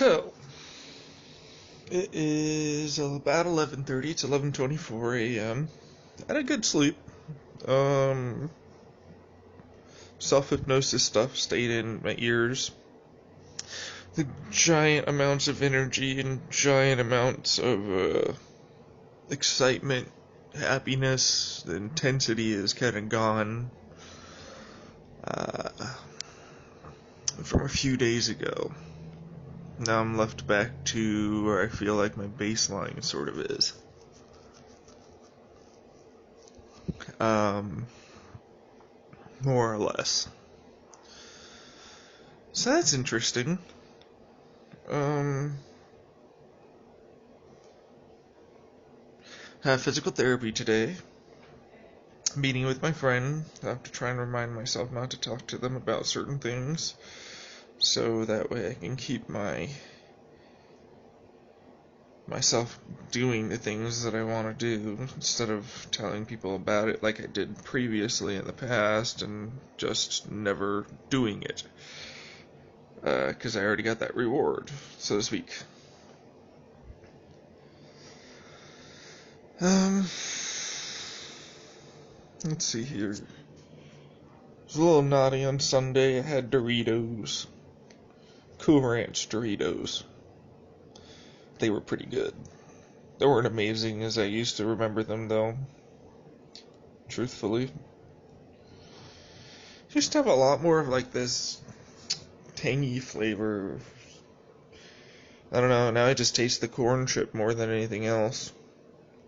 So, it is about 11:30. It's 11:24 a.m. I had a good sleep. Um, Self-hypnosis stuff stayed in my ears. The giant amounts of energy and giant amounts of excitement, happiness, the intensity is kind of gone uh, from a few days ago. Now I'm left back to where I feel like my baseline sort of is. More or less. So that's interesting. Have physical therapy today. Meeting with my friend. I have to try and remind myself not to talk to them about certain things, so that way I can keep myself doing the things that I want to do instead of telling people about it like I did previously in the past and just never doing it. Because I already got that reward, so to speak. Let's see here. It was a little naughty on Sunday. I had Doritos. Cool Ranch Doritos. They were pretty good. They weren't amazing as I used to remember them, though. Truthfully. Just have a lot more of like this tangy flavor. I don't know, now I just taste the corn chip more than anything else.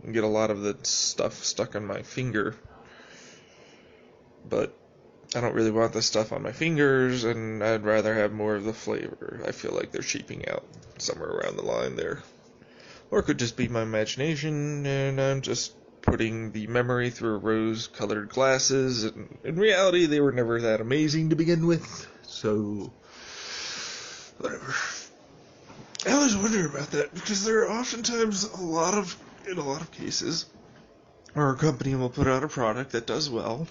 And get a lot of the stuff stuck on my finger. But I don't really want the stuff on my fingers, and I'd rather have more of the flavor. I feel like they're cheaping out somewhere around the line there. Or it could just be my imagination, and I'm just putting the memory through rose-colored glasses, and in reality, they were never that amazing to begin with, so whatever. I always wonder about that, because there are oftentimes in a lot of cases, where a company will put out a product that does well,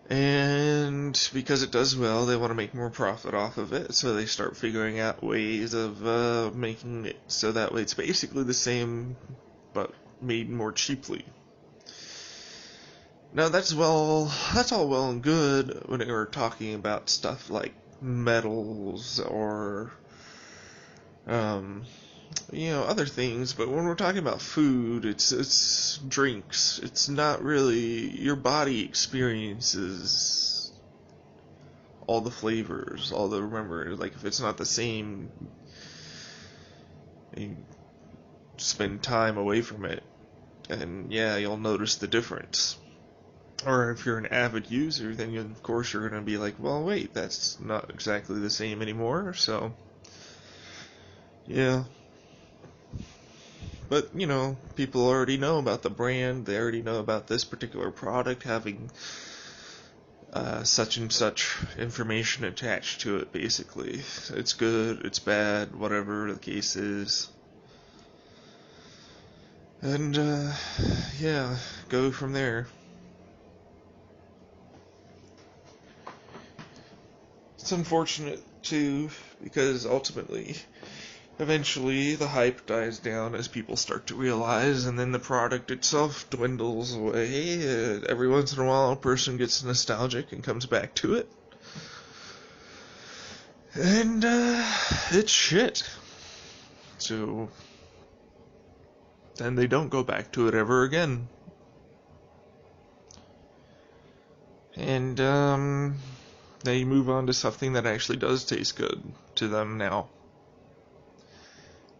and because it does well, they want to make more profit off of it, so they start figuring out ways of making it so that way it's basically the same, but made more cheaply. Now that's all well and good when we're talking about stuff like metals or other things, but when we're talking about food, it's drinks. It's not really, your body experiences all the flavors, remember, like if it's not the same, you spend time away from it, and yeah, you'll notice the difference. Or if you're an avid user, then of course you're going to be like, well, wait, that's not exactly the same anymore, so yeah. But, people already know about the brand, they already know about this particular product having such and such information attached to it, basically. It's good, it's bad, whatever the case is. And, yeah, go from there. It's unfortunate, too, because ultimately, eventually, the hype dies down as people start to realize, and then the product itself dwindles away. Every once in a while, a person gets nostalgic and comes back to it. And, it's shit. So, then they don't go back to it ever again. And, they move on to something that actually does taste good to them now.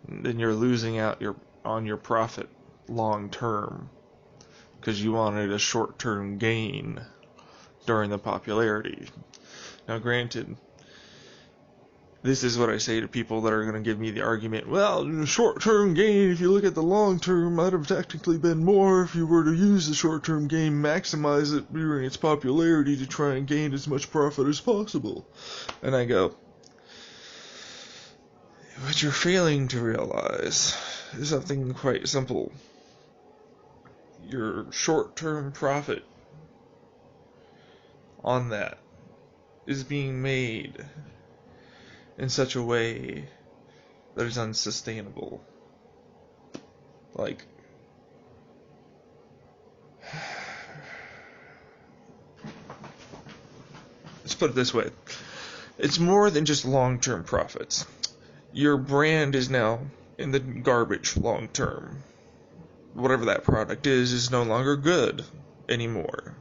Then you're losing out on your profit long term because you wanted a short-term gain during the popularity. Now, granted, this is what I say to people that are going to give me the argument, well, short-term gain, if you look at the long-term, might have technically been more if you were to use the short-term gain, maximize it during its popularity to try and gain as much profit as possible. And I go, what you're failing to realize is something quite simple. Your short-term profit on that is being made in such a way that is unsustainable. Like, let's put it this way. It's more than just long-term profits. Your brand is now in the garbage long-term. Whatever that product is no longer good anymore.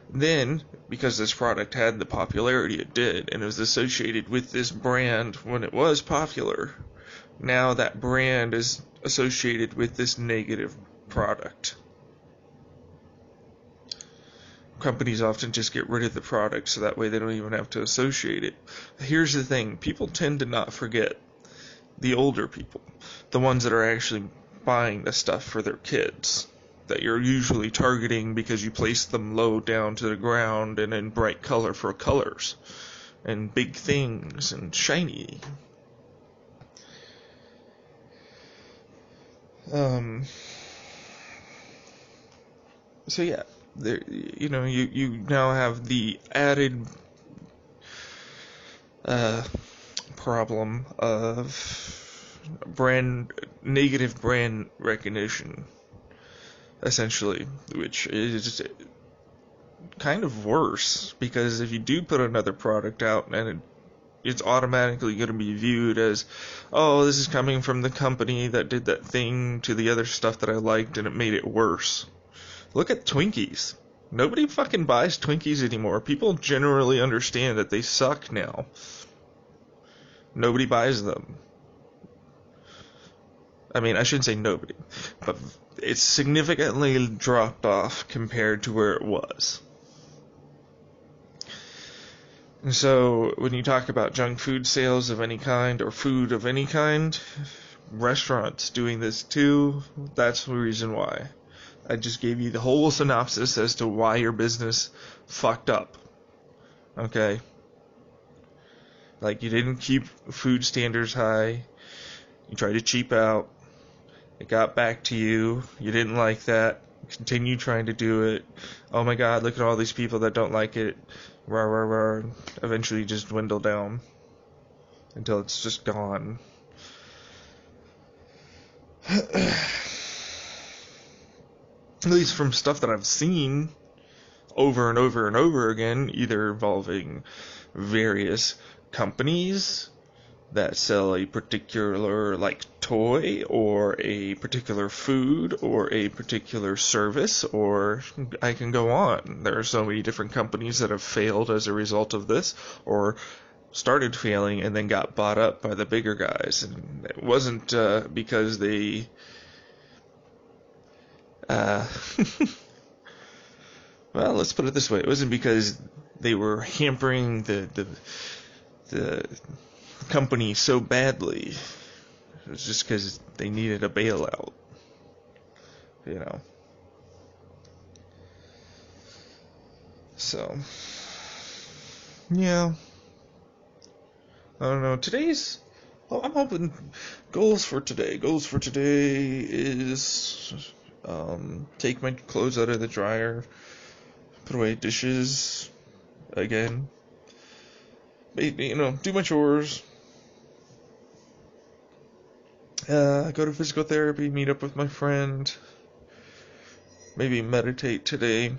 Then, because this product had the popularity it did, and it was associated with this brand when it was popular, now that brand is associated with this negative product. Companies often just get rid of the product so that way they don't even have to associate it. Here's the thing, people tend to not forget. The older people, the ones that are actually buying the stuff for their kids, that you're usually targeting because you place them low down to the ground and in bright colorful colors and big things and shiny. So yeah, there, you now have the added problem of negative brand recognition, essentially, which is kind of worse, because if you do put another product out and it's automatically going to be viewed as, oh, this is coming from the company that did that thing to the other stuff that I liked and it made it worse. Look at Twinkies. Nobody fucking buys Twinkies anymore. People generally understand that they suck now. Nobody buys them. I mean, I shouldn't say nobody, but it's significantly dropped off compared to where it was. And so, when you talk about junk food sales of any kind, or food of any kind, restaurants doing this too, that's the reason why. I just gave you the whole synopsis as to why your business fucked up. Okay? Like, you didn't keep food standards high. You tried to cheap out. It got back to you. You didn't like that. Continue trying to do it. Oh my god, look at all these people that don't like it. Rah, rah, rah. Eventually just dwindle down until it's just gone. At least from stuff that I've seen over and over and over again, either involving various companies that sell a particular, like, toy, or a particular food, or a particular service, or I can go on. There are so many different companies that have failed as a result of this, or started failing and then got bought up by the bigger guys. And it wasn't because they well, let's put it this way. It wasn't because they were hampering the company so badly. It was just because they needed a bailout. You know. So, yeah. I don't know. I'm hoping goals for today. Goals for today is take my clothes out of the dryer, put away dishes again, maybe, do my chores, go to physical therapy, meet up with my friend, maybe meditate today.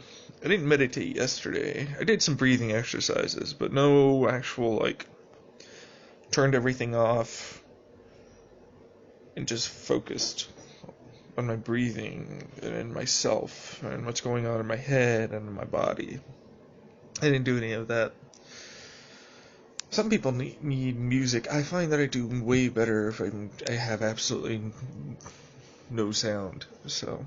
I didn't meditate yesterday. I did some breathing exercises, but no actual, turned everything off and just focused on my breathing and myself and what's going on in my head and in my body. I didn't do any of that. Some people need music. I find that I do way better if I have absolutely no sound. So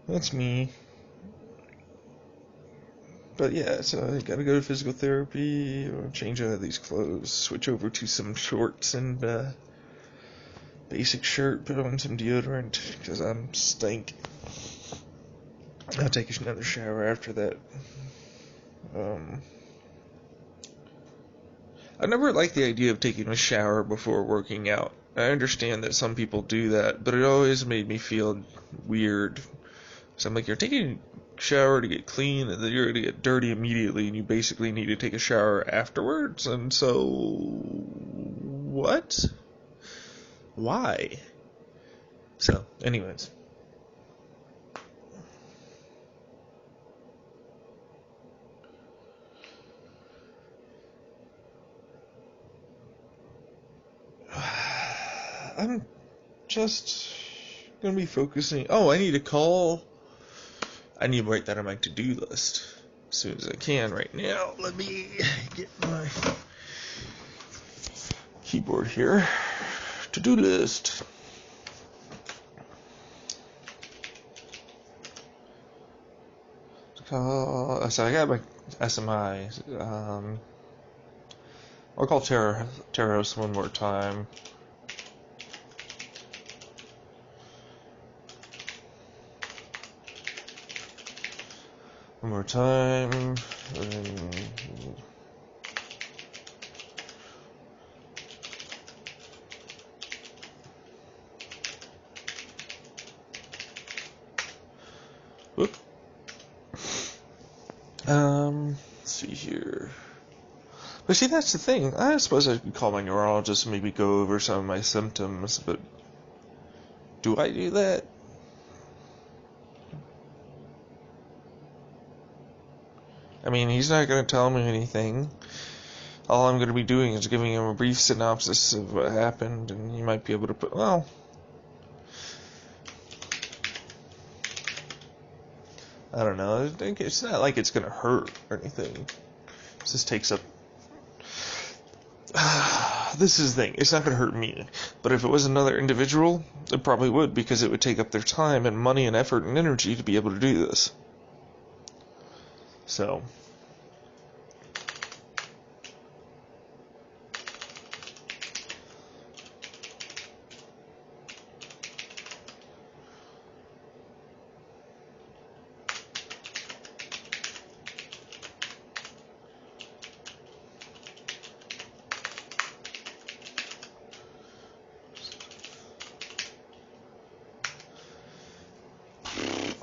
that's me. But yeah, so I gotta go to physical therapy, or change out of these clothes, switch over to some shorts and basic shirt, put on some deodorant, because I'm stink. I'll take another shower after that. I never liked the idea of taking a shower before working out. I understand that some people do that, but it always made me feel weird. So I'm like, you're taking shower to get clean, and then you're going to get dirty immediately, and you basically need to take a shower afterwards. And so, what? Why? So, anyways. I'm just going to be focusing. Oh, I need to write that on my to-do list as soon as I can right now. Let me get my keyboard here. To-do list. So I got my SMI. I'll call Terros one more time. One more time. Whoop. Let's see here. But see, that's the thing. I suppose I could call my neurologist and maybe go over some of my symptoms, but do I do that? I mean, he's not going to tell me anything. All I'm going to be doing is giving him a brief synopsis of what happened, and he might be able to put, well, I don't know. It's not like it's going to hurt or anything. It just takes up... This is the thing. It's not going to hurt me. But if it was another individual, it probably would, because it would take up their time and money and effort and energy to be able to do this. So...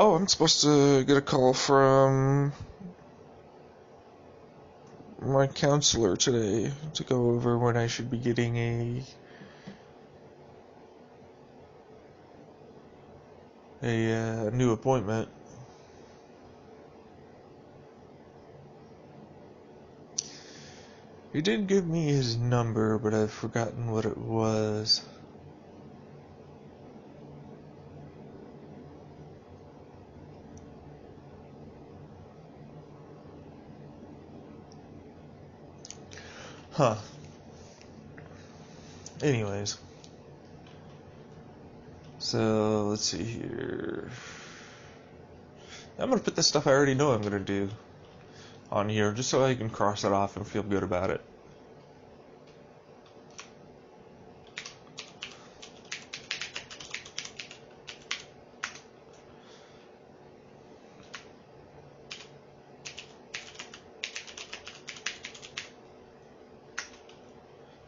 Oh, I'm supposed to get a call from my counselor today to go over when I should be getting a new appointment. He did give me his number, but I've forgotten what it was. Huh. Anyways. So, let's see here. I'm gonna put the stuff I already know I'm gonna do on here, just so I can cross it off and feel good about it.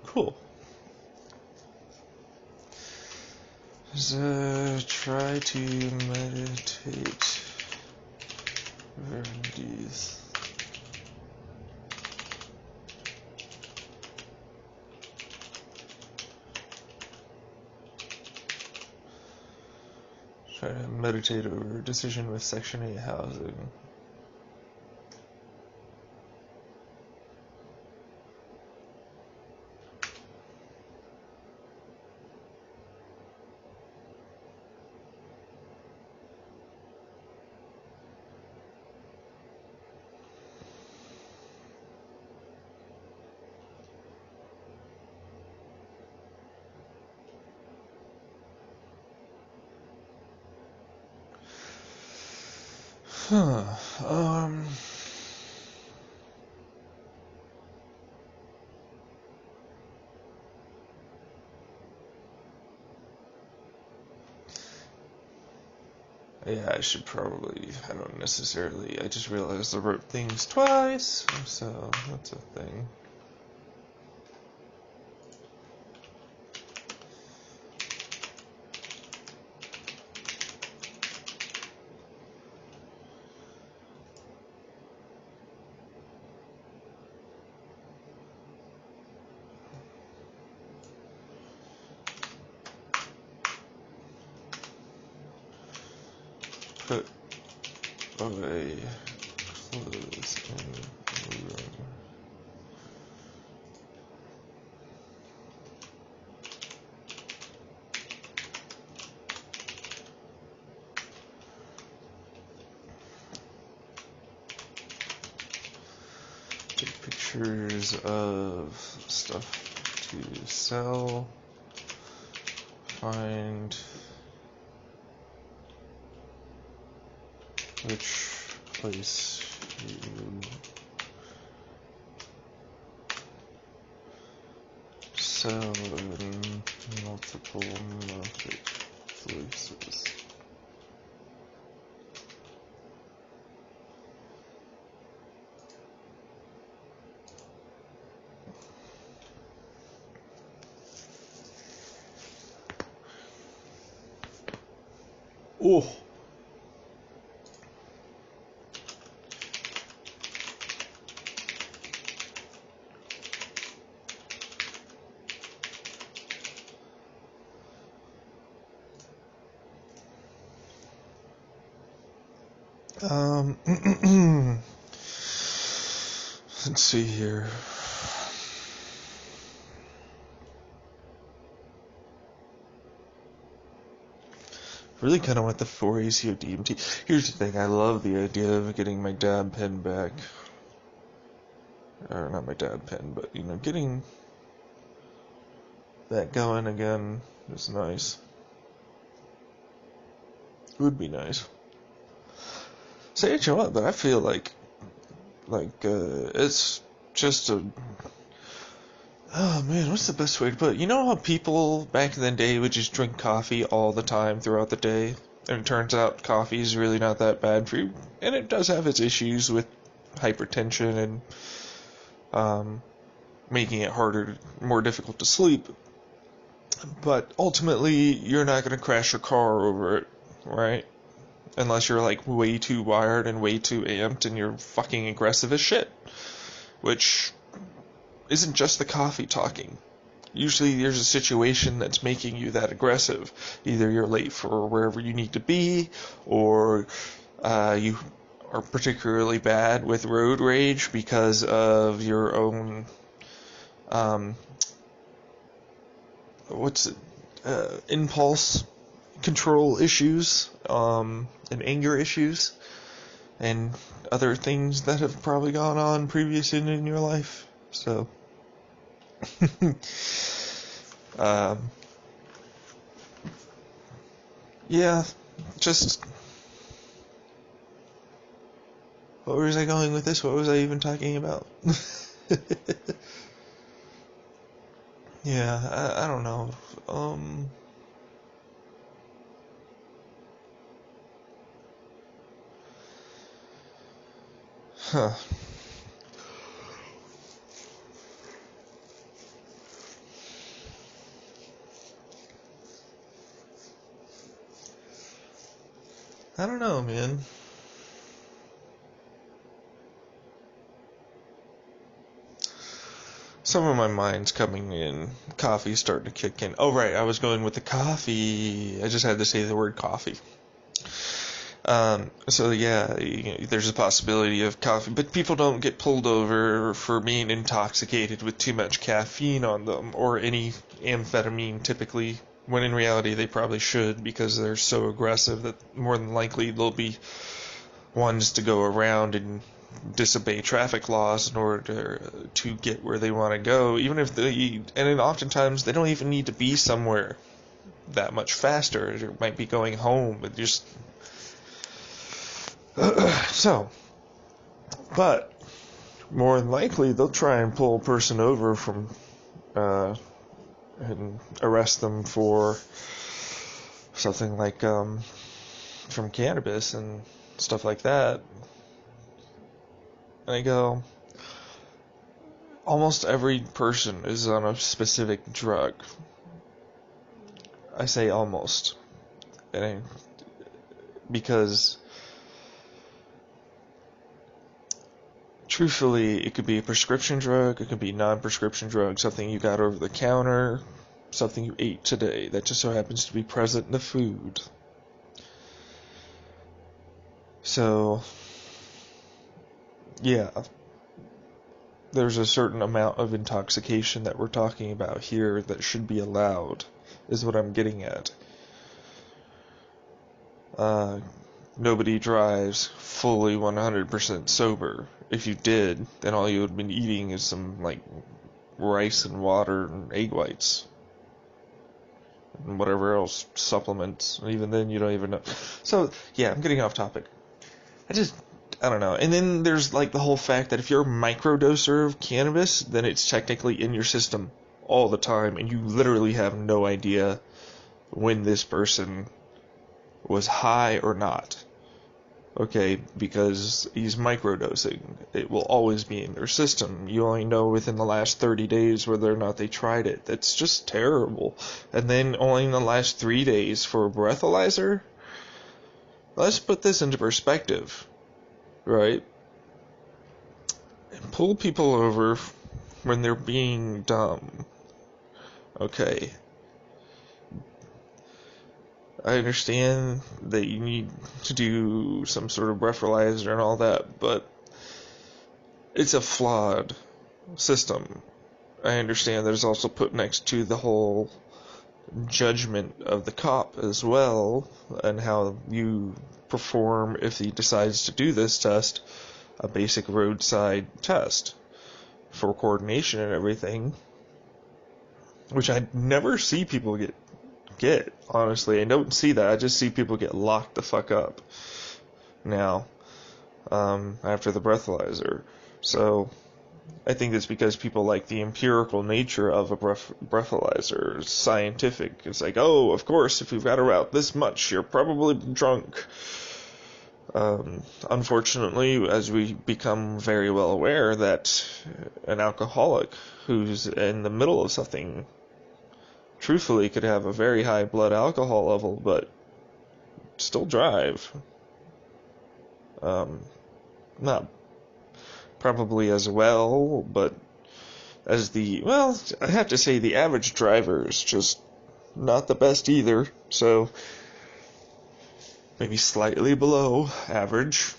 Cool. Try to meditate. Verdi's. Try to meditate over a decision with Section 8 housing. Huh. Yeah, I should probably, I don't necessarily, I just realized I wrote things twice, so that's a thing. put away clothes in the room. Take pictures of stuff to sell. Find which place you sell in multiple marketplaces. Oh. Let's see here. Really kind of want the 4ACO DMT. Here's the thing, I love the idea of getting my dab pen back. Or not my dab pen, but, you know, getting that going again is nice. Would be nice. Say what you want, but I feel like it's just a... Oh man, what's the best way to put it? You know how people back in the day would just drink coffee all the time throughout the day? And it turns out coffee is really not that bad for you. And it does have its issues with hypertension and making it harder, more difficult to sleep. But ultimately, you're not going to crash your car over it, right? Unless you're like way too wired and way too amped and you're fucking aggressive as shit. Which isn't just the coffee talking. Usually there's a situation that's making you that aggressive. Either you're late for wherever you need to be, or you are particularly bad with road rage because of your own impulse control issues, and anger issues, and other things that have probably gone on previously in your life. So yeah, just, what was I going with this? What was I even talking about? Yeah, I don't know. Huh. I don't know, man. Some of my mind's coming in. Coffee's starting to kick in. Oh, right, I was going with the coffee. I just had to say the word coffee. So yeah, there's a possibility of coffee, but people don't get pulled over for being intoxicated with too much caffeine on them, or any amphetamine typically, when in reality they probably should, because they're so aggressive that more than likely they'll be ones to go around and disobey traffic laws in order to get where they want to go, even if and then oftentimes they don't even need to be somewhere that much faster. They might be going home, but just so, but more than likely they'll try and pull a person over from and arrest them for something like from cannabis and stuff like that. And I go, almost every person is on a specific drug. I say almost, because truthfully, it could be a prescription drug, it could be a non-prescription drug, something you got over the counter, something you ate today that just so happens to be present in the food. So, yeah, there's a certain amount of intoxication that we're talking about here that should be allowed, is what I'm getting at. Nobody drives fully 100% sober. If you did, then all you would have been eating is some, like, rice and water and egg whites. And whatever else, supplements. And even then, you don't even know. So, yeah, I'm getting off topic. I don't know. And then there's, like, the whole fact that if you're a microdoser of cannabis, then it's technically in your system all the time, and you literally have no idea when this person was high or not. Okay, because he's microdosing. It will always be in their system. You only know within the last 30 days whether or not they tried it. That's just terrible. And then only in the last 3 days for a breathalyzer? Let's put this into perspective, right? Pull people over when they're being dumb. Okay. I understand that you need to do some sort of breathalyzer and all that, but it's a flawed system. I understand that it's also put next to the whole judgment of the cop as well, and how you perform if he decides to do this test, a basic roadside test for coordination and everything, which I never see people get, honestly. I don't see that. I just see people get locked the fuck up now, after the breathalyzer. So I think it's because people like the empirical nature of a breathalyzer. It's scientific. It's like, oh, of course, if you've got around this much, you're probably drunk. Unfortunately, as we become very well aware that an alcoholic who's in the middle of something truthfully could have a very high blood alcohol level but still drive. Not probably as well, but as I have to say the average driver is just not the best either, so maybe slightly below average,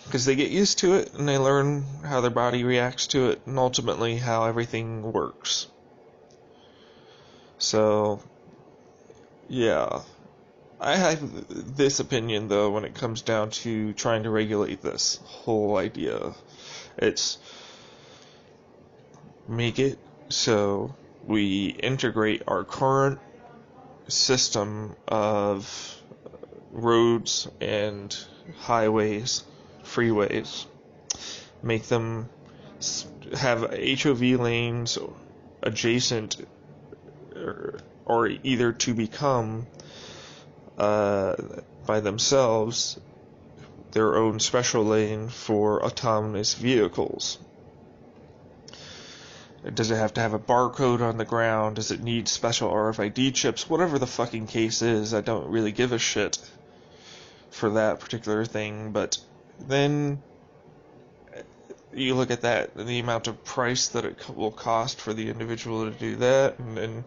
because they get used to it and they learn how their body reacts to it and ultimately how everything works. So, yeah, I have this opinion, though, when it comes down to trying to regulate this whole idea. It's make it so we integrate our current system of roads and highways, freeways, make them have HOV lanes adjacent or either to become by themselves their own special lane for autonomous vehicles. Does it have to have a barcode on the ground? Does it need special RFID chips? Whatever the fucking case is, I don't really give a shit for that particular thing. But then you look at that, the amount of price that it will cost for the individual to do that, and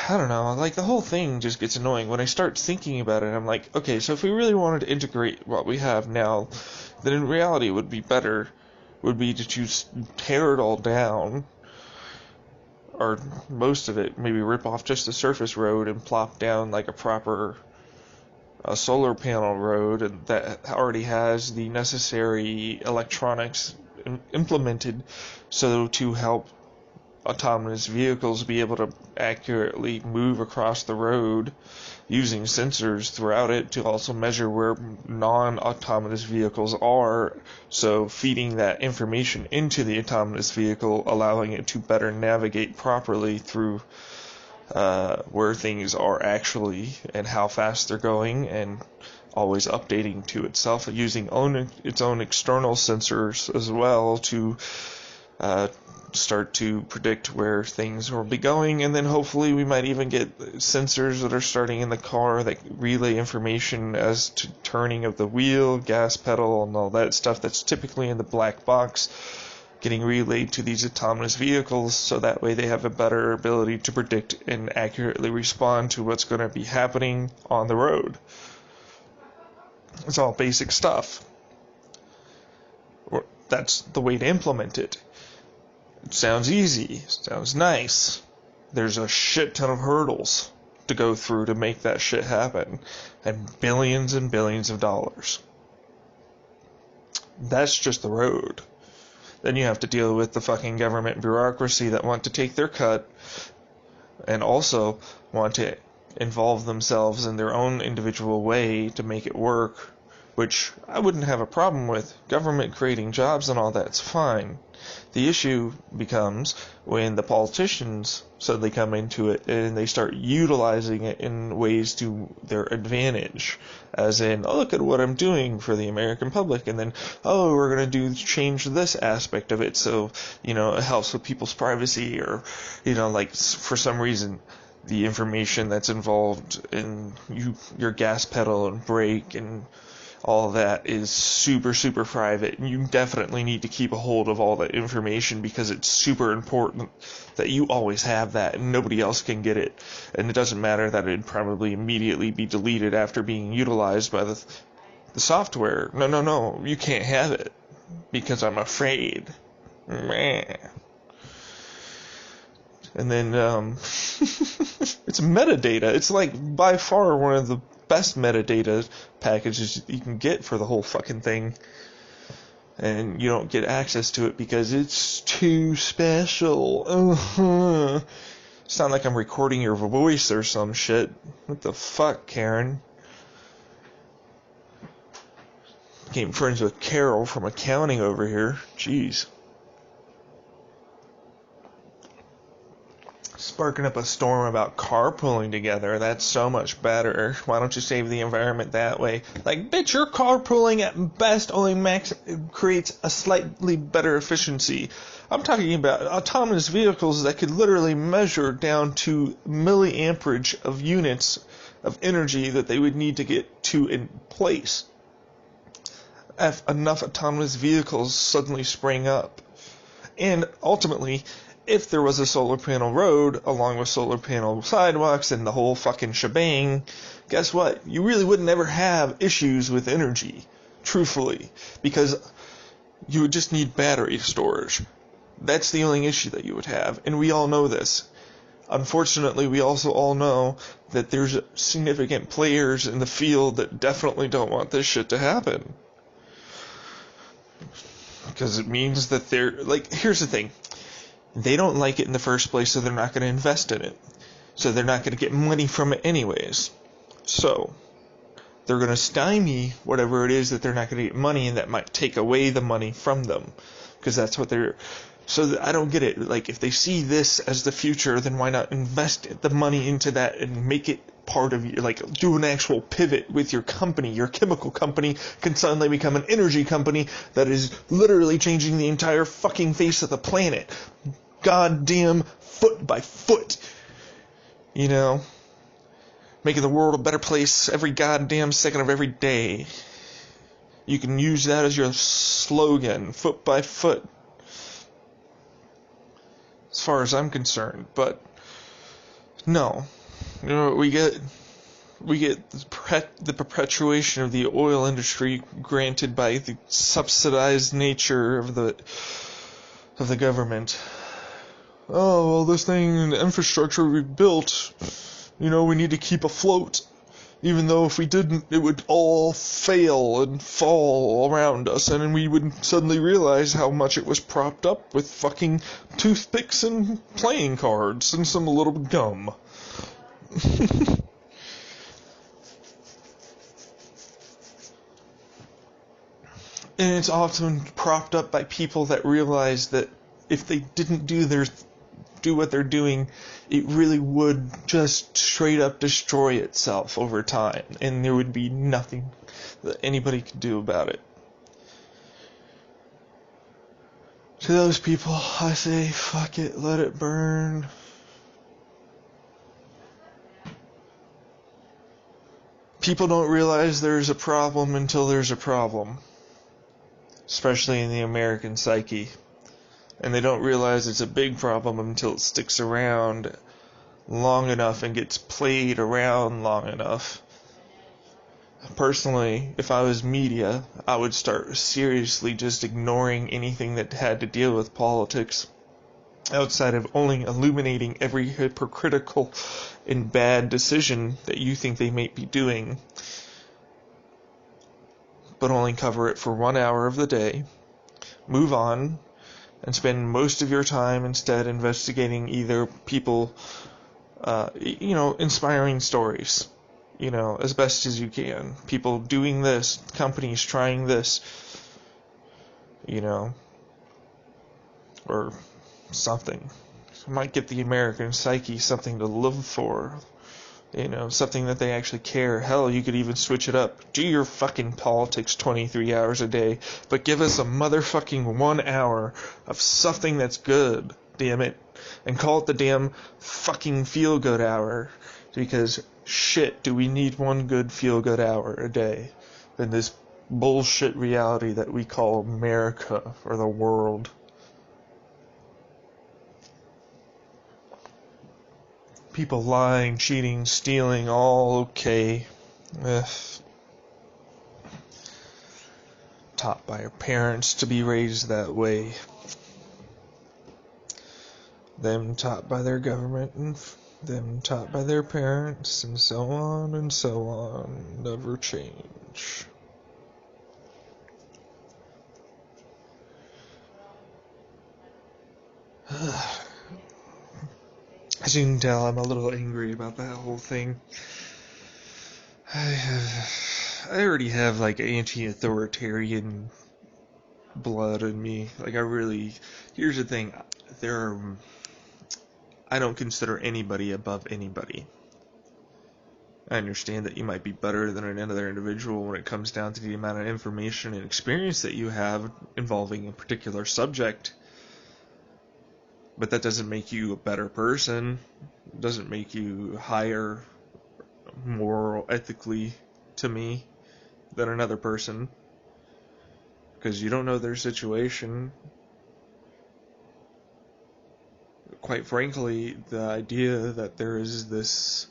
I don't know, like, the whole thing just gets annoying. When I start thinking about it, I'm like, okay, so if we really wanted to integrate what we have now, then in reality it would be better, would be to just tear it all down, or most of it, maybe rip off just the surface road and plop down like a proper solar panel road that already has the necessary electronics implemented so to help autonomous vehicles be able to accurately move across the road using sensors throughout it to also measure where non-autonomous vehicles are, so feeding that information into the autonomous vehicle, allowing it to better navigate properly through where things are actually and how fast they're going, and always updating to itself, using its own external sensors as well to start to predict where things will be going. And then hopefully we might even get sensors that are starting in the car that relay information as to turning of the wheel, gas pedal, and all that stuff that's typically in the black box, getting relayed to these autonomous vehicles, so that way they have a better ability to predict and accurately respond to what's going to be happening on the road. It's all basic stuff. That's the way to implement it. It sounds easy, sounds nice. There's a shit ton of hurdles to go through to make that shit happen, and billions of dollars. That's just the road. Then you have to deal with the fucking government bureaucracy that want to take their cut and also want to involve themselves in their own individual way to make it work, which I wouldn't have a problem with. Government creating jobs and all that's fine. The issue becomes when the politicians suddenly come into it and they start utilizing it in ways to their advantage. As in, oh, look at what I'm doing for the American public, and then, oh, we're going to change this aspect of it so, it helps with people's privacy, or, like, for some reason, the information that's involved in your gas pedal and brake and all that is super, super private, and you definitely need to keep a hold of all that information because it's super important that you always have that and nobody else can get it. And it doesn't matter that it'd probably immediately be deleted after being utilized by the software. No, you can't have it because I'm afraid. Meh. And then it's metadata. It's like by far one of the best metadata packages you can get for the whole fucking thing, and you don't get access to it because it's too special. Sound like I'm recording your voice or some shit. What the fuck, Karen? Became friends with Carol from accounting over here. Jeez. Sparking up a storm about carpooling together. That's so much better. Why don't you save the environment that way? Like, bitch, your carpooling at best only creates a slightly better efficiency. I'm talking about autonomous vehicles that could literally measure down to milliamperage of units of energy that they would need to get to in place. If enough autonomous vehicles suddenly sprang up. And ultimately, if there was a solar panel road along with solar panel sidewalks and the whole fucking shebang, guess what? You really would never have issues with energy, truthfully, because you would just need battery storage. That's the only issue that you would have, and we all know this. Unfortunately, we also all know that there's significant players in the field that definitely don't want this shit to happen. Because it means that they're, like, here's the thing. They don't like it in the first place, so they're not going to invest in it. So they're not going to get money from it anyways. So they're going to stymie whatever it is that they're not going to get money, and that might take away the money from them. Because that's what they're... So I don't get it. Like, if they see this as the future, then why not invest the money into that and make it part of your, like, do an actual pivot with your company. Your chemical company can suddenly become an energy company that is literally changing the entire fucking face of the planet. Goddamn foot by foot. Making the world a better place every goddamn second of every day. You can use that as your slogan, foot by foot. As far as I'm concerned, but no. We get the perpetuation of the oil industry granted by the subsidized nature of the government. Oh, well, this thing, the infrastructure we built, we need to keep afloat. Even though if we didn't, it would all fail and fall around us, and we would suddenly realize how much it was propped up with fucking toothpicks and playing cards and some little gum. And it's often propped up by people that realize that if they didn't do what they're doing, it really would just straight up destroy itself over time, and there would be nothing that anybody could do about it. To those people, I say, fuck it, let it burn. People don't realize there's a problem until there's a problem. Especially in the American psyche. And they don't realize it's a big problem until it sticks around long enough and gets played around long enough. Personally, if I was media, I would start seriously just ignoring anything that had to deal with politics, outside of only illuminating every hypocritical and bad decision that you think they may be doing, but only cover it for 1 hour of the day, move on, and spend most of your time instead investigating either people, inspiring stories, as best as you can. People doing this, companies trying this, or something. It might give the American psyche something to live for. Something that they actually care. Hell, you could even switch it up. Do your fucking politics 23 hours a day, but give us a motherfucking 1 hour of something that's good, damn it. And call it the damn fucking feel-good hour. Because, shit, do we need one good feel-good hour a day than this bullshit reality that we call America or the world. People lying, cheating, stealing, all okay. Taught by our parents to be raised that way. Them taught by their government, and them taught by their parents, and so on and so on. Never change. As you can tell, I'm a little angry about that whole thing. I already have anti-authoritarian blood in me. Here's the thing, I don't consider anybody above anybody. I understand that you might be better than another individual when it comes down to the amount of information and experience that you have involving a particular subject. But that doesn't make you a better person. It doesn't make you higher, moral, ethically, to me, than another person. Because you don't know their situation. Quite frankly, the idea that there is this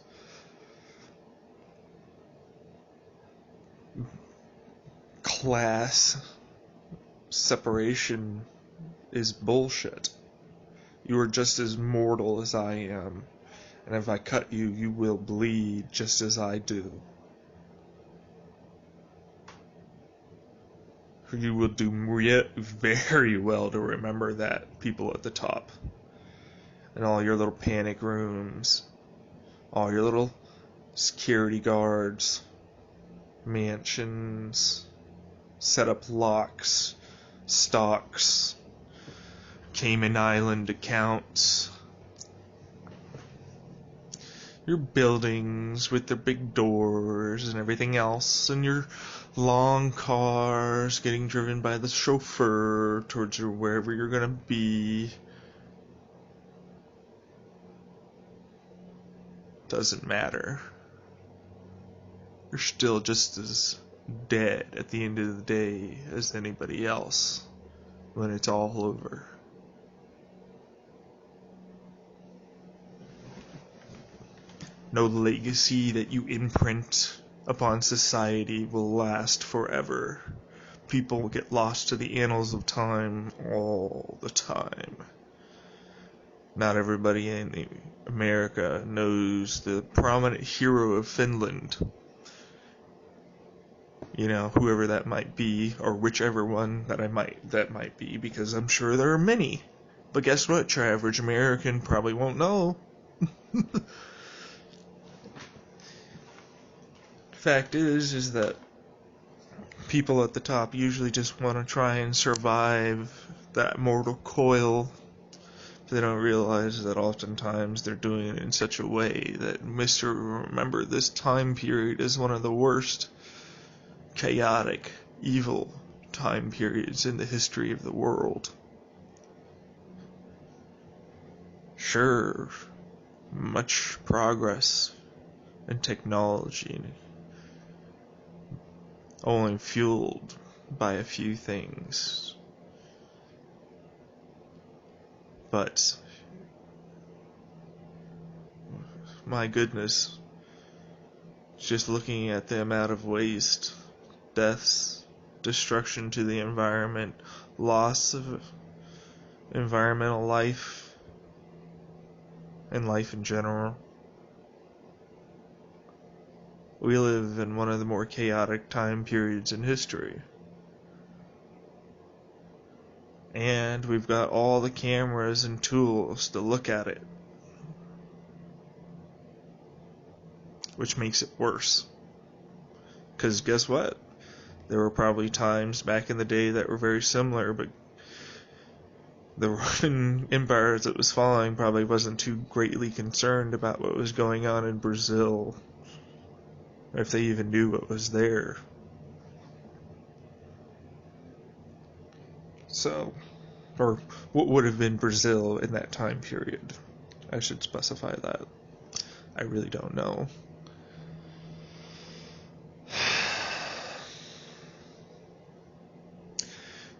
class separation is bullshit. You are just as mortal as I am, and if I cut you, you will bleed just as I do. You will do very well to remember that, people at the top. And all your little panic rooms, all your little security guards, mansions, set up locks, stocks, Cayman Island accounts, your buildings with their big doors and everything else, and your long cars getting driven by the chauffeur towards wherever you're gonna be. Doesn't matter. You're still just as dead at the end of the day as anybody else when it's all over. No legacy that you imprint upon society will last forever. People get lost to the annals of time all the time. Not everybody in America knows the prominent hero of Finland. Whoever that might be, or whichever one that might be, because I'm sure there are many. But guess what? Your average American probably won't know. Fact is that people at the top usually just want to try and survive that mortal coil. They don't realize that oftentimes they're doing it in such a way that remember, this time period is one of the worst, chaotic, evil time periods in the history of the world. Sure, much progress and technology, only fueled by a few things. But my goodness, just looking at the amount of waste, deaths, destruction to the environment, loss of environmental life, and life in general. We live in one of the more chaotic time periods in history. And we've got all the cameras and tools to look at it, which makes it worse. Because guess what? There were probably times back in the day that were very similar, but the Roman Empire as it was falling probably wasn't too greatly concerned about what was going on in Brazil, or if they even knew what was there. So, or what would have been Brazil in that time period. I should specify that. I really don't know.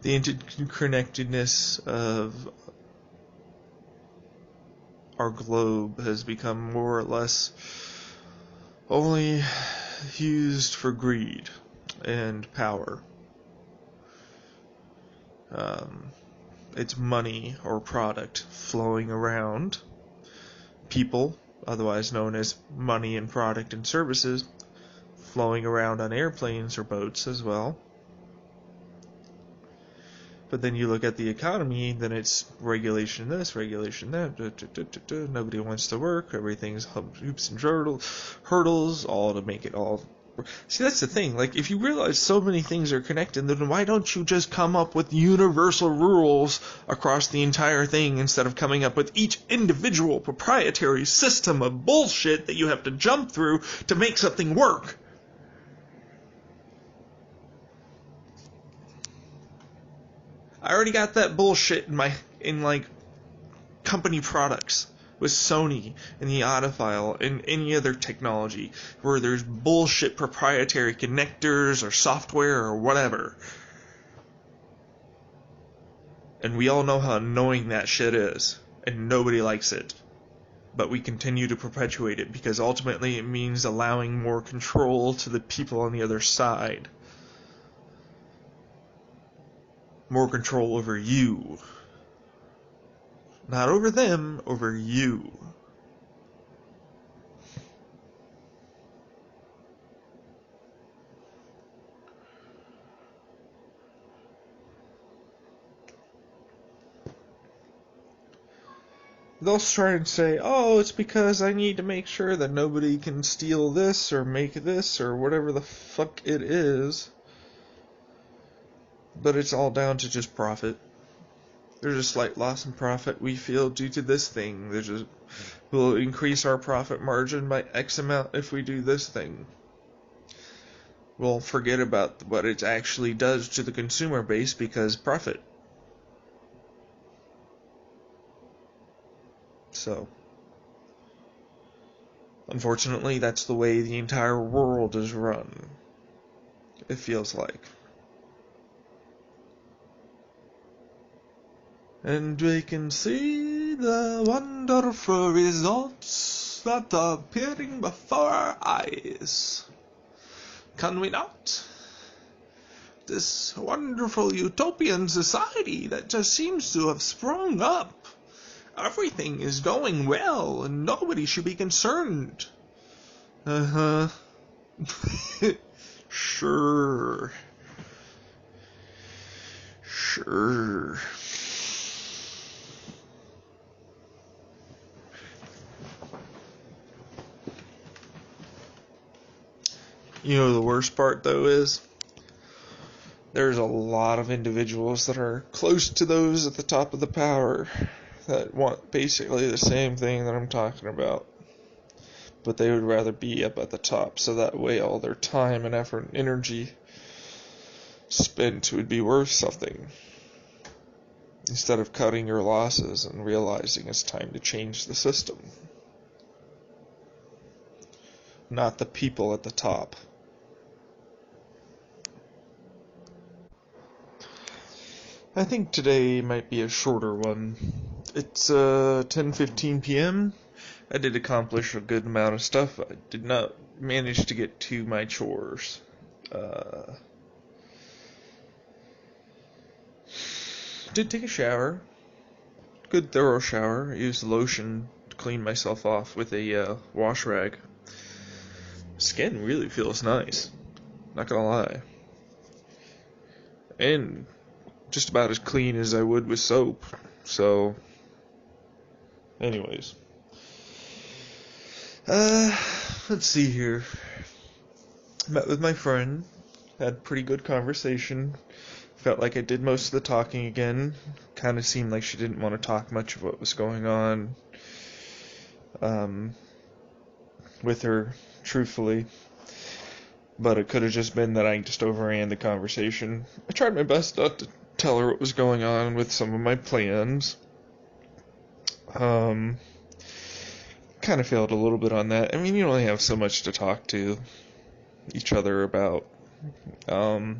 The interconnectedness of our globe has become more or less only used for greed and power. It's money or product flowing around. People, otherwise known as money and product and services, flowing around on airplanes or boats as well. But then you look at the economy, then it's regulation this, regulation that. Nobody wants to work. Everything's hoops and hurdles, all to make it all. See, that's the thing. Like, if you realize so many things are connected, then why don't you just come up with universal rules across the entire thing instead of coming up with each individual proprietary system of bullshit that you have to jump through to make something work? I already got that bullshit in company products with Sony and the Audiophile and any other technology where there's bullshit proprietary connectors or software or whatever. And we all know how annoying that shit is, and nobody likes it. But we continue to perpetuate it because ultimately it means allowing more control to the people on the other side. More control over you. Not over them, over you. They'll try and say, oh, it's because I need to make sure that nobody can steal this or make this or whatever the fuck it is. But it's all down to just profit. There's a slight loss in profit we feel due to this thing. We'll increase our profit margin by X amount if we do this thing. We'll forget about what it actually does to the consumer base because profit. So, unfortunately, that's the way the entire world is run. It feels like. And we can see the wonderful results that are appearing before our eyes. Can we not? This wonderful utopian society that just seems to have sprung up. Everything is going well and nobody should be concerned. Uh-huh. Sure. You know the worst part, though, is there's a lot of individuals that are close to those at the top of the power that want basically the same thing that I'm talking about. But they would rather be up at the top, so that way all their time and effort and energy spent would be worth something. Instead of cutting your losses and realizing it's time to change the system. Not the people at the top. I think today might be a shorter one. It's 10:15 p.m. I did accomplish a good amount of stuff. I did not manage to get to my chores. Did take a shower. Good thorough shower. I used lotion to clean myself off with a wash rag. Skin really feels nice. Not gonna lie. And just about as clean as I would with soap. So, anyways. Let's see here. Met with my friend. Had pretty good conversation. Felt like I did most of the talking again. Kind of seemed like she didn't want to talk much of what was going on with her, truthfully. But it could have just been that I just overran the conversation. I tried my best not to tell her what was going on with some of my plans. Kind of failed a little bit on that. I mean, you only have so much to talk to each other about. But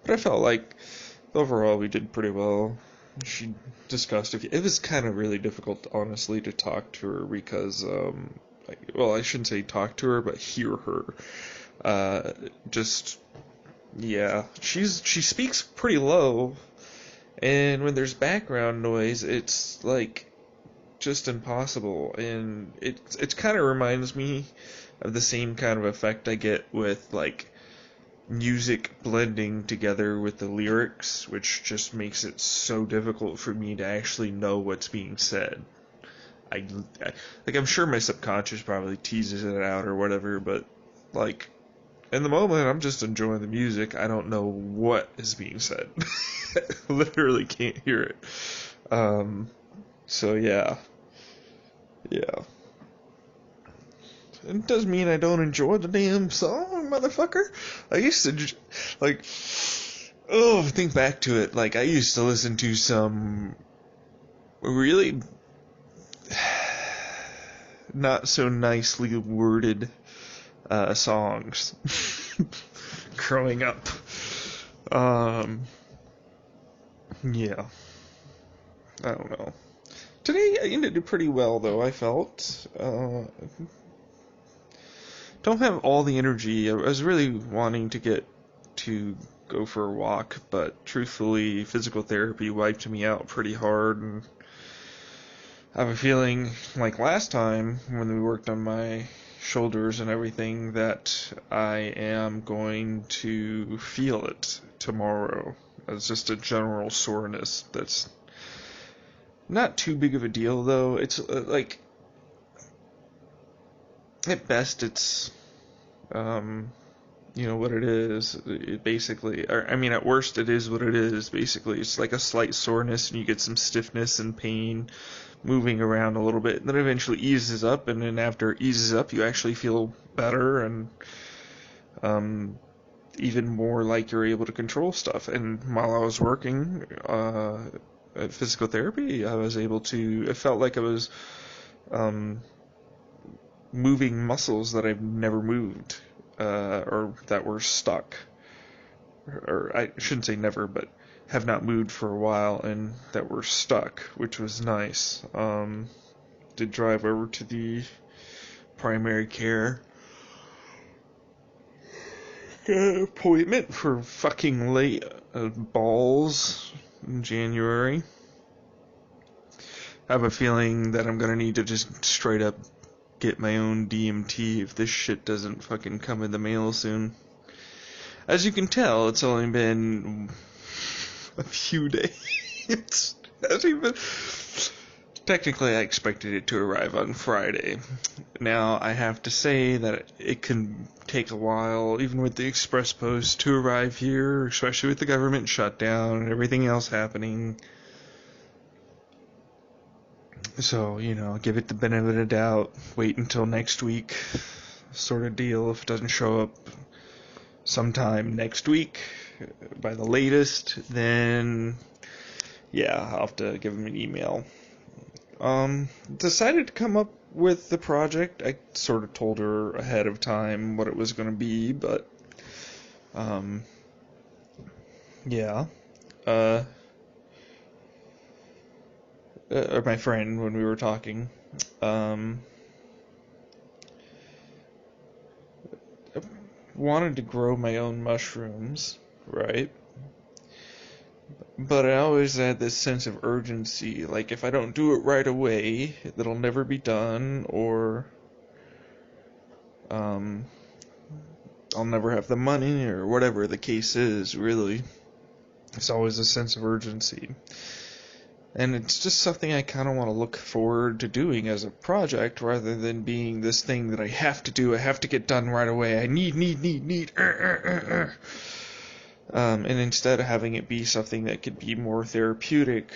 I felt like overall we did pretty well. She discussed it was kind of really difficult, honestly, to talk to her because, well, I shouldn't say talk to her, but hear her. Yeah, she speaks pretty low, and when there's background noise, it's like just impossible, and it kind of reminds me of the same kind of effect I get with like music blending together with the lyrics, which just makes it so difficult for me to actually know what's being said. I'm sure my subconscious probably teases it out or whatever, but like in the moment I'm just enjoying the music. I don't know what is being said. I literally can't hear it. So yeah. It doesn't mean I don't enjoy the damn song, motherfucker. I used to, think back to it. Like, I used to listen to some really not so nicely worded songs growing up. Yeah. I don't know. Today I ended pretty well, though, I felt. Don't have all the energy. I was really wanting to go for a walk, but truthfully, physical therapy wiped me out pretty hard, and I have a feeling, like last time when we worked on my shoulders and everything, that I am going to feel it tomorrow. It's just a general soreness that's not too big of a deal, though. It's at best, it's, what it is, basically. At worst, it is what it is, basically. It's like a slight soreness, and you get some stiffness and pain moving around a little bit, and then eventually eases up, and then after it eases up, you actually feel better, and, even more like you're able to control stuff. And while I was working, at physical therapy, it felt like I was, moving muscles that I've never moved, or that were stuck, or I shouldn't say never, but have not moved for a while, and that were stuck, which was nice. Did drive over to the primary care appointment for fucking late balls in January. I have a feeling that I'm gonna need to just straight up get my own DMT if this shit doesn't fucking come in the mail soon. As you can tell, it's only been a few days. Technically, I expected it to arrive on Friday. Now, I have to say that it can take a while, even with the express post, to arrive here, especially with the government shutdown and everything else happening. So, give it the benefit of the doubt, wait until next week, sort of deal. If it doesn't show up sometime next week, by the latest, then, yeah, I'll have to give them an email. Decided to come up with the project. I sort of told her ahead of time what it was going to be, but, yeah. or my friend when we were talking, wanted to grow my own mushrooms, right? But I always had this sense of urgency, like if I don't do it right away, it'll never be done, or I'll never have the money, or whatever the case is, really. It's always a sense of urgency. And it's just something I kind of want to look forward to doing as a project, rather than being this thing that I have to do, I have to get done right away, I need. And instead of having it be something that could be more therapeutic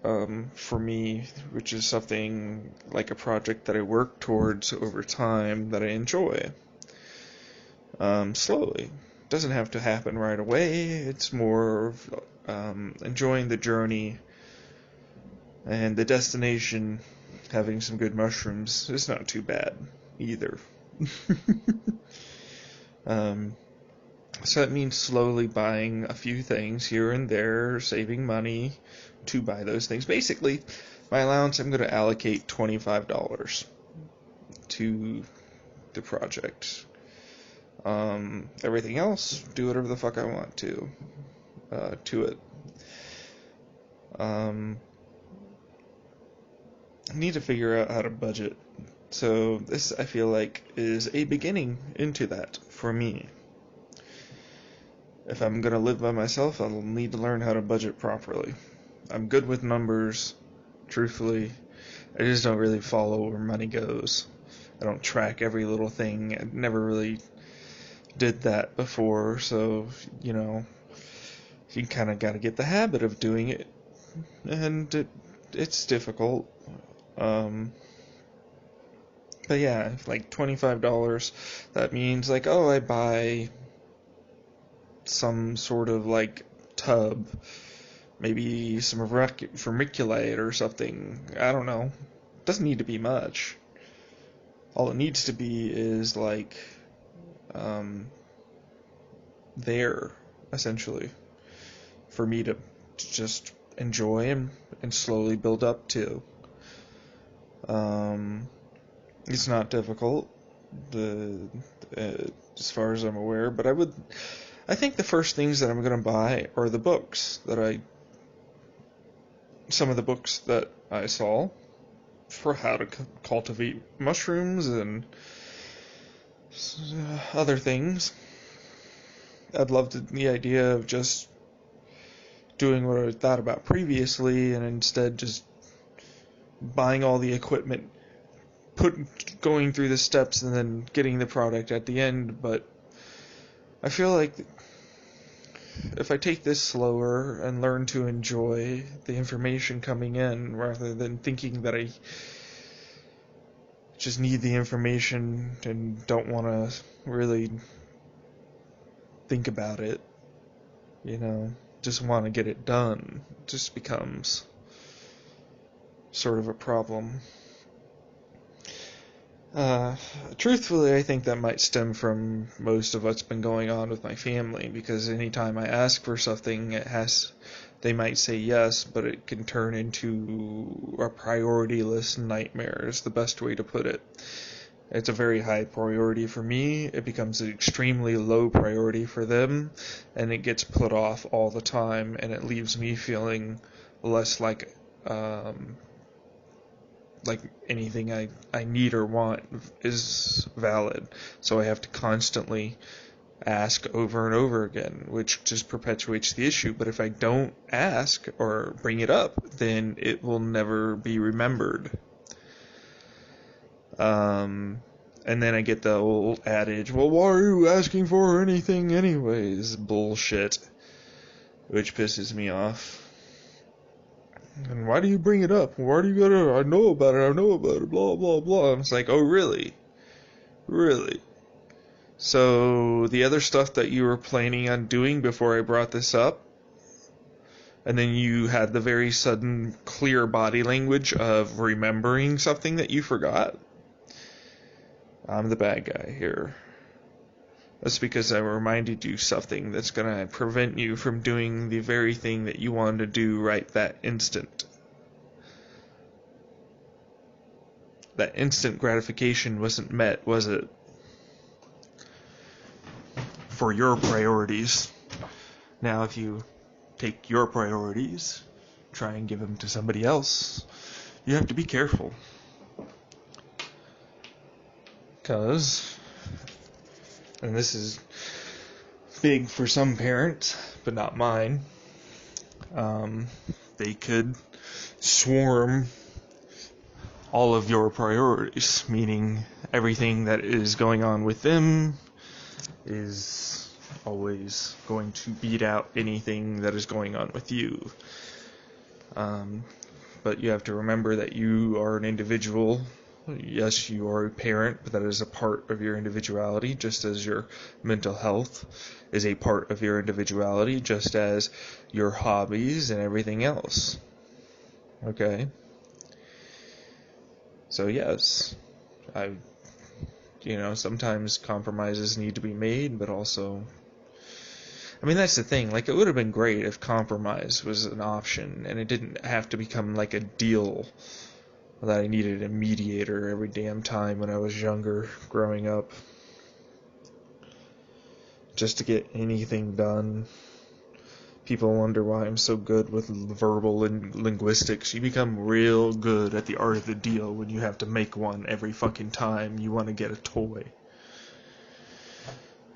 for me, which is something like a project that I work towards over time that I enjoy. Slowly. It doesn't have to happen right away. It's more of enjoying the journey, and the destination, having some good mushrooms, is not too bad either. So that means slowly buying a few things here and there, saving money to buy those things. Basically, my allowance, I'm going to allocate $25 to the project. Everything else, do whatever the fuck I want to it. I need to figure out how to budget. So this, I feel like, is a beginning into that for me. If I'm going to live by myself, I'll need to learn how to budget properly. I'm good with numbers, truthfully. I just don't really follow where money goes. I don't track every little thing. I never really did that before, so, you kind of got to get the habit of doing it. And it's difficult. But yeah, like $25, that means like, oh, I buy some sort of like tub, maybe some vermiculite or something. I don't know. It doesn't need to be much. All it needs to be is like there, essentially, for me to just enjoy and slowly build up to. It's not difficult, as far as I'm aware, but I think the first things that I'm going to buy are the books some of the books that I saw for how to cultivate mushrooms and other things. I'd love the idea of just doing what I thought about previously, and instead just buying all the equipment, going through the steps, and then getting the product at the end. But I feel like if I take this slower and learn to enjoy the information coming in, rather than thinking that I just need the information and don't want to really think about it, just want to get it done, it just becomes sort of a problem. Truthfully, I think that might stem from most of what's been going on with my family, because anytime I ask for something, they might say yes, but it can turn into a priority list nightmare, is the best way to put it. It's a very high priority for me, it becomes an extremely low priority for them, and it gets put off all the time, and it leaves me feeling less like anything I need or want is valid. So I have to constantly ask over and over again, which just perpetuates the issue. But if I don't ask or bring it up, then it will never be remembered. And then I get the old adage, well, why are you asking for anything anyways? Bullshit. Which pisses me off. And why do you bring it up? Why do you gotta, I know about it, blah, blah, blah. And it's like, oh, really? Really? So, the other stuff that you were planning on doing before I brought this up, and then you had the very sudden, clear body language of remembering something that you forgot? I'm the bad guy here. That's because I reminded you something that's going to prevent you from doing the very thing that you wanted to do right that instant. That instant gratification wasn't met, was it? For your priorities. Now, if you take your priorities, try and give them to somebody else, you have to be careful. Because, and this is big for some parents, but not mine, they could swarm all of your priorities, meaning everything that is going on with them is always going to beat out anything that is going on with you. But you have to remember that you are an individual. Yes, you are a parent, but that is a part of your individuality, just as your mental health is a part of your individuality, just as your hobbies and everything else. Okay? So yes, sometimes compromises need to be made, but also, that's the thing, like, it would have been great if compromise was an option, and it didn't have to become like a deal that I needed a mediator every damn time when I was younger, growing up, just to get anything done. People wonder why I'm so good with verbal and linguistics. You become real good at the art of the deal when you have to make one every fucking time you want to get a toy.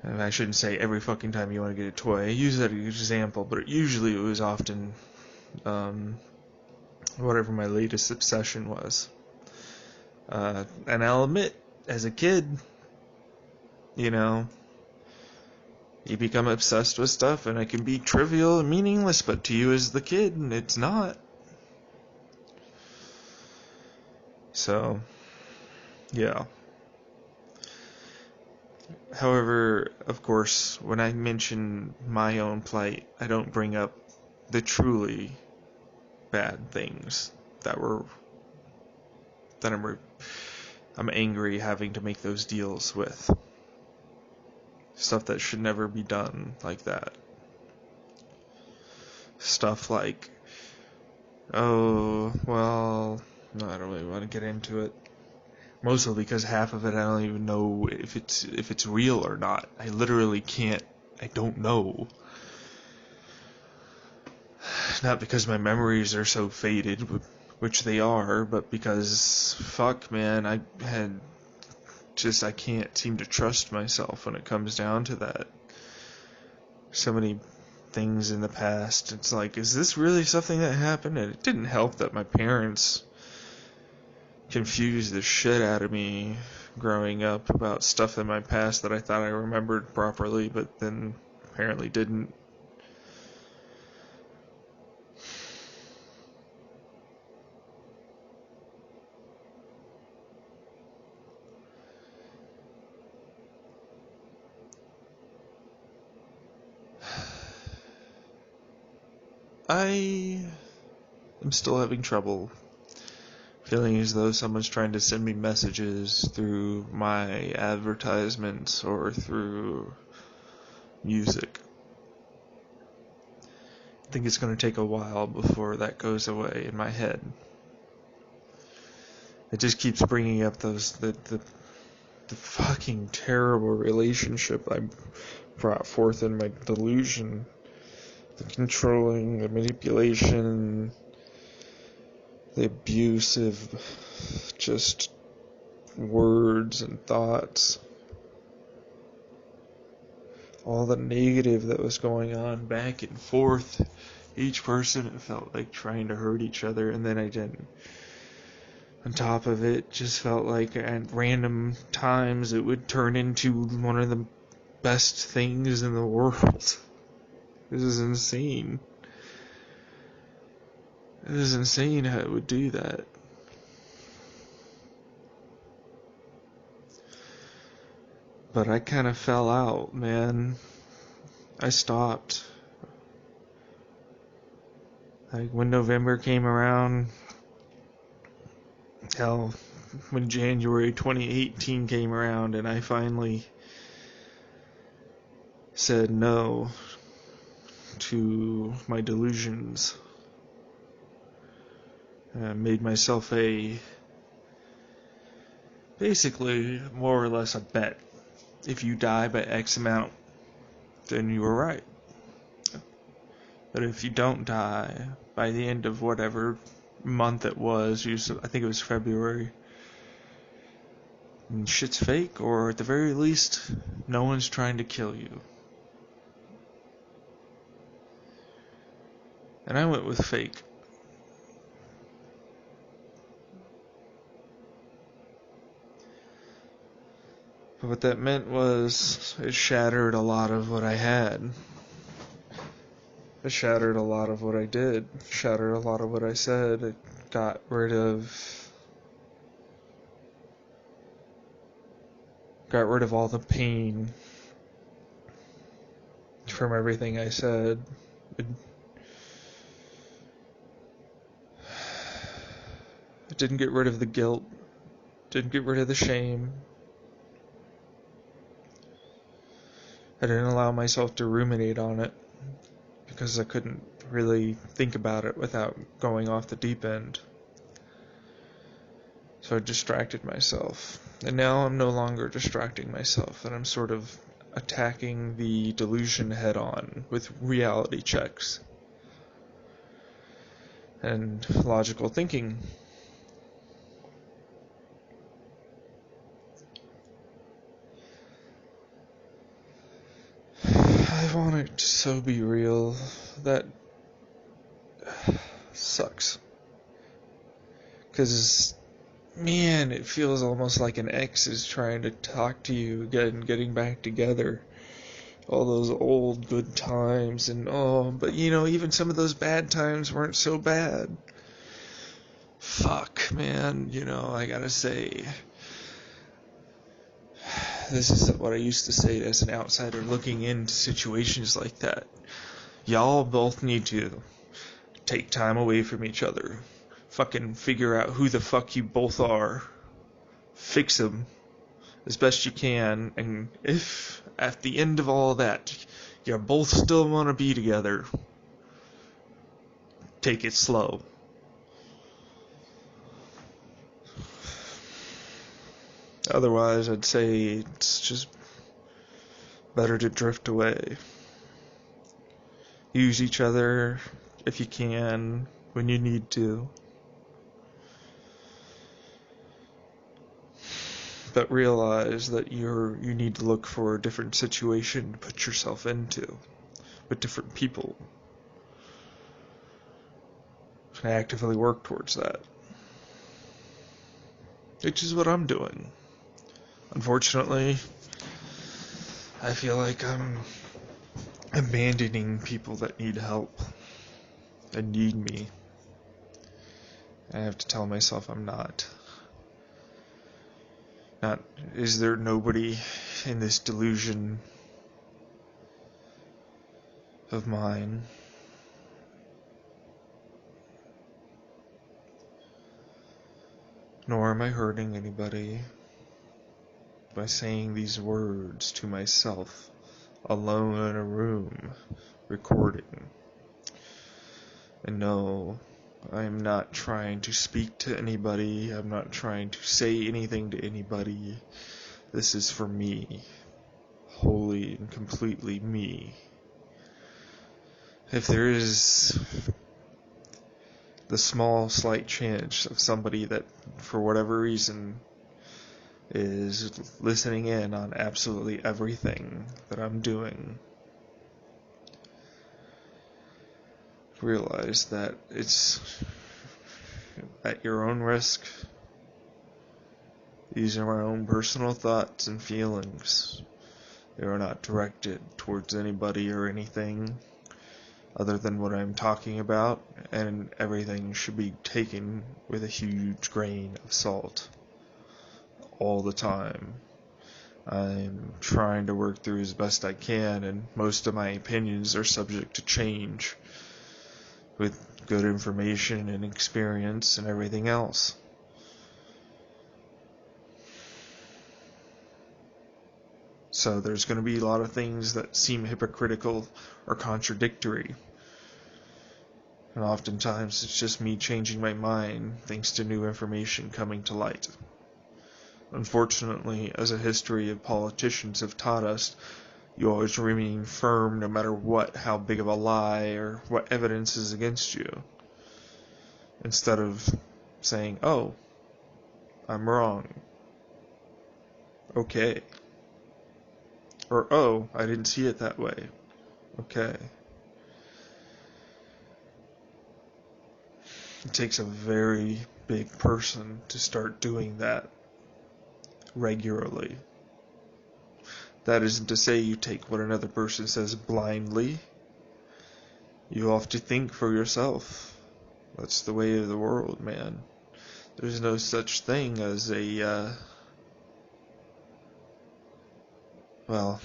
And I shouldn't say every fucking time you want to get a toy. I use that as an example, but usually it was often whatever my latest obsession was. And I'll admit, as a kid, you become obsessed with stuff, and it can be trivial and meaningless, but to you as the kid, it's not. So, yeah. However, of course, when I mention my own plight, I don't bring up the truly bad things that I'm angry having to make those deals with. Stuff that should never be done like that. Stuff like, no, I don't really want to get into it. Mostly because half of it I don't even know if it's real or not. I literally can't. I don't know. Not because my memories are so faded, which they are, but because, fuck, man, I can't seem to trust myself when it comes down to that. So many things in the past, it's like, is this really something that happened? And it didn't help that my parents confused the shit out of me growing up about stuff in my past that I thought I remembered properly, but then apparently didn't. I am still having trouble feeling as though someone's trying to send me messages through my advertisements or through music. I think it's going to take a while before that goes away in my head. It just keeps bringing up the fucking terrible relationship I brought forth in my delusion. The controlling, the manipulation, the abusive, just words and thoughts. All the negative that was going on back and forth. Each person, it felt like trying to hurt each other, and then I didn't. On top of it, just felt like at random times it would turn into one of the best things in the world. This is insane. It is insane how it would do that. But I kind of fell out, man. I stopped. Like, when November came around, hell, when January 2018 came around, and I finally said no to my delusions. Made myself basically more or less a bet. If you die by X amount, then you were right. But if you don't die by the end of whatever month it was, I think it was February, and shit's fake, or at the very least, no one's trying to kill you. And I went with fake. But what that meant was it shattered a lot of what I had. It shattered a lot of what I did. Shattered a lot of what I said. It got rid of all the pain from everything I said. It didn't get rid of the guilt. Didn't get rid of the shame. I didn't allow myself to ruminate on it because I couldn't really think about it without going off the deep end. So I distracted myself. And now I'm no longer distracting myself, and I'm sort of attacking the delusion head on with reality checks and logical thinking. I want it to so be real. That sucks. Because, man, it feels almost like an ex is trying to talk to you again, getting back together. All those old good times, and but even some of those bad times weren't so bad. Fuck, man, I gotta say, this is what I used to say as an outsider looking into situations like that. Y'all both need to take time away from each other. Fucking figure out who the fuck you both are. Fix them as best you can, and if at the end of all that you both still want to be together, take it slow. Otherwise, I'd say it's just better to drift away. Use each other if you can, when you need to. But realize that you need to look for a different situation to put yourself into, with different people. And actively work towards that. Which is what I'm doing. Unfortunately, I feel like I'm abandoning people that need help and need me. I have to tell myself I'm not. Is there nobody in this delusion of mine? Nor am I hurting anybody by saying these words to myself, alone in a room, recording. And no, I'm not trying to speak to anybody. I'm not trying to say anything to anybody. This is for me. Wholly and completely me. If there is the small, slight chance of somebody that, for whatever reason, is listening in on absolutely everything that I'm doing, realize that it's at your own risk. These are my own personal thoughts and feelings. They are not directed towards anybody or anything other than what I'm talking about, and everything should be taken with a huge grain of salt all the time. I'm trying to work through as best I can, and most of my opinions are subject to change with good information and experience and everything else. So there's going to be a lot of things that seem hypocritical or contradictory. And oftentimes it's just me changing my mind thanks to new information coming to light. Unfortunately, as a history of politicians have taught us, you always remain firm no matter what, how big of a lie or what evidence is against you. Instead of saying, oh, I'm wrong. Okay. Or, oh, I didn't see it that way. Okay. It takes a very big person to start doing that regularly. That isn't to say you take what another person says blindly. You have to think for yourself. That's the way of the world, man. There's no such thing as well,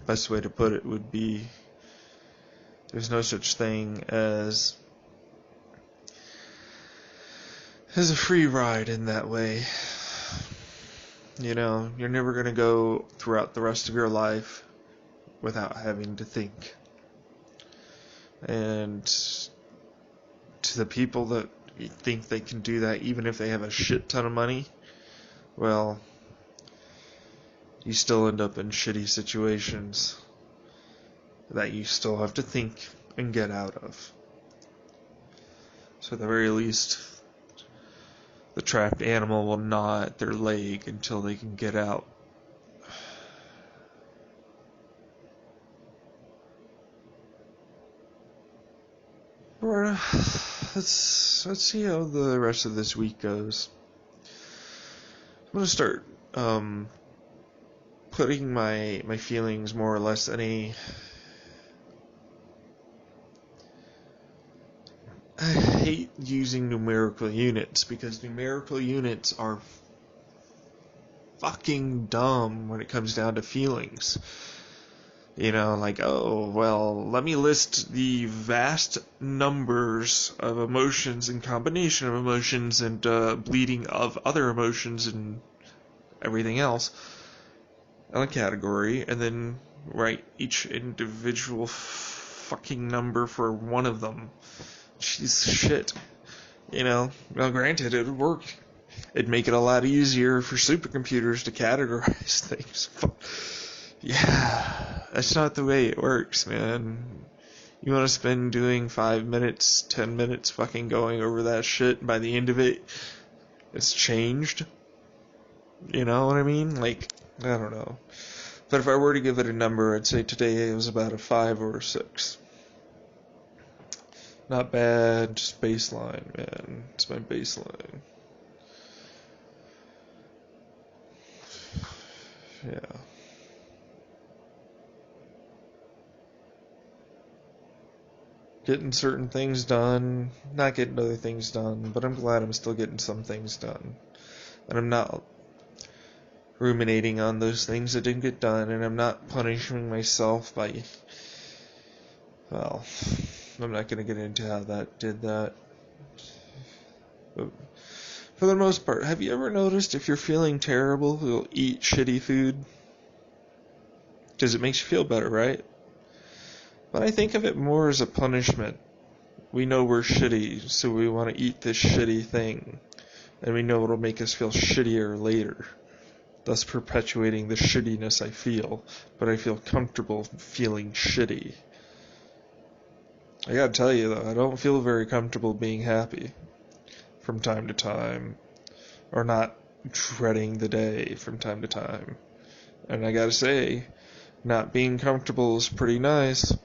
best way to put it would be, there's no such thing as a free ride in that way. You know, you're never going to go throughout the rest of your life without having to think. And to the people that think they can do that, even if they have a shit ton of money, well, you still end up in shitty situations that you still have to think and get out of. So at the very least, the trapped animal will gnaw at their leg until they can get out. Let's see how the rest of this week goes. I'm going to start putting my feelings more or less in a... I hate using numerical units because numerical units are fucking dumb when it comes down to feelings. You know, like, oh, well, let me list the vast numbers of emotions and combination of emotions and bleeding of other emotions and everything else on a category, and then write each individual fucking number for one of them. Jeez, shit. You know, well, granted, it would work. It'd make it a lot easier for supercomputers to categorize things. Yeah, that's not the way it works, man. You want to spend doing 5 minutes, 10 minutes fucking going over that shit, and by the end of it, it's changed? You know what I mean? Like, I don't know. But if I were to give it a number, I'd say today it was about a 5 or a 6. Not bad, just baseline, man. It's my baseline. Yeah. Getting certain things done, not getting other things done, but I'm glad I'm still getting some things done. And I'm not ruminating on those things that didn't get done, and I'm not punishing myself by, well, I'm not going to get into how that did that. But for the most part, have you ever noticed if you're feeling terrible, you'll eat shitty food? Because it makes you feel better, right? But I think of it more as a punishment. We know we're shitty, so we want to eat this shitty thing. And we know it'll make us feel shittier later, thus perpetuating the shittiness I feel, but I feel comfortable feeling shitty. I gotta tell you though, I don't feel very comfortable being happy from time to time, or not dreading the day from time to time. And I gotta say, not being comfortable is pretty nice.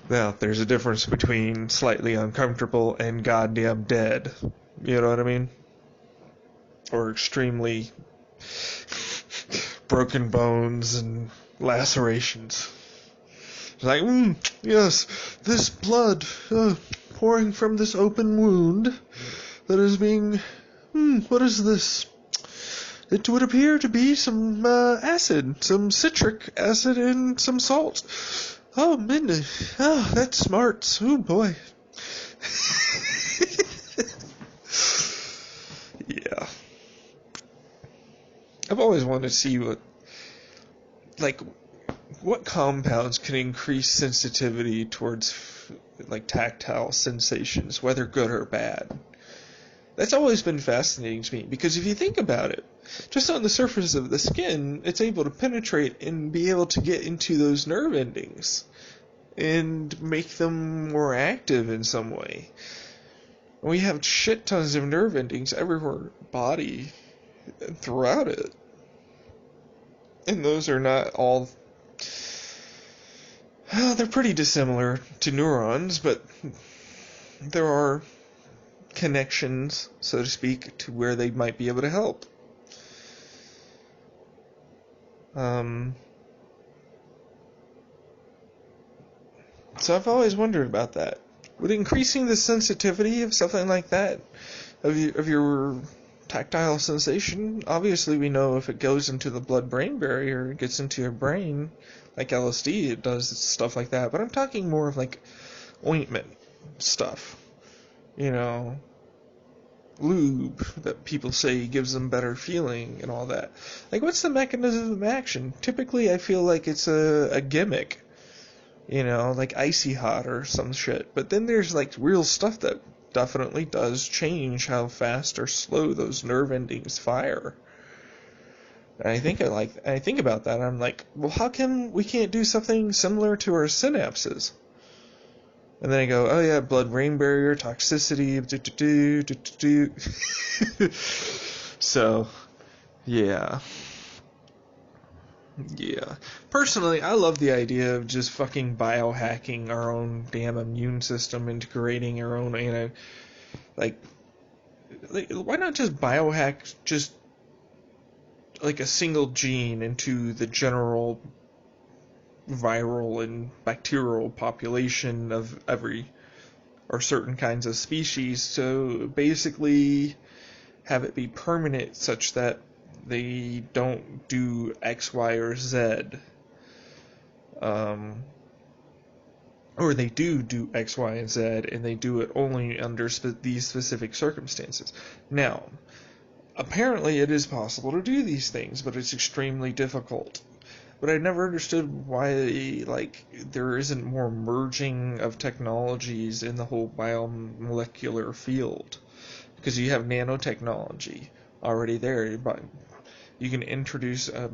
Now, there's a difference between slightly uncomfortable and goddamn dead. You know what I mean? Or extremely broken bones and lacerations. It's like, yes, this blood pouring from this open wound that is being, what is this? It would appear to be some acid, some citric acid and some salt. Oh, Mindy. Oh, that smarts. Oh, boy. Yeah. I've always wanted to see what compounds can increase sensitivity towards like tactile sensations, whether good or bad. That's always been fascinating to me, because if you think about it, just on the surface of the skin, it's able to penetrate and be able to get into those nerve endings and make them more active in some way. We have shit tons of nerve endings everywhere, body, and throughout it. And those are not all... they're pretty dissimilar to neurons, but there are connections, so to speak, to where they might be able to help. So I've always wondered about that. Would increasing the sensitivity of something like that, of your tactile sensation, obviously we know if it goes into the blood-brain barrier, it gets into your brain, like LSD, it does stuff like that. But I'm talking more of like ointment stuff. You know, lube that people say gives them better feeling and all that. Like, what's the mechanism of action? Typically, I feel like it's a gimmick. You know, like Icy Hot or some shit. But then there's like real stuff that definitely does change how fast or slow those nerve endings fire. And I think about that, and I'm like, well, how come we can't do something similar to our synapses? And then I go, oh yeah, blood-brain barrier, toxicity, So, yeah. Yeah. Personally, I love the idea of just fucking biohacking our own damn immune system, integrating our own like, why not just biohack just like a single gene into the general viral and bacterial population of every or certain kinds of species, so basically have it be permanent such that they don't do X, Y, or Z, or they do X, Y, and Z, and they do it only under these specific circumstances. Now, apparently it is possible to do these things, but it's extremely difficult. But I never understood why, like, there isn't more merging of technologies in the whole biomolecular field. Because you have nanotechnology already there, but you can introduce a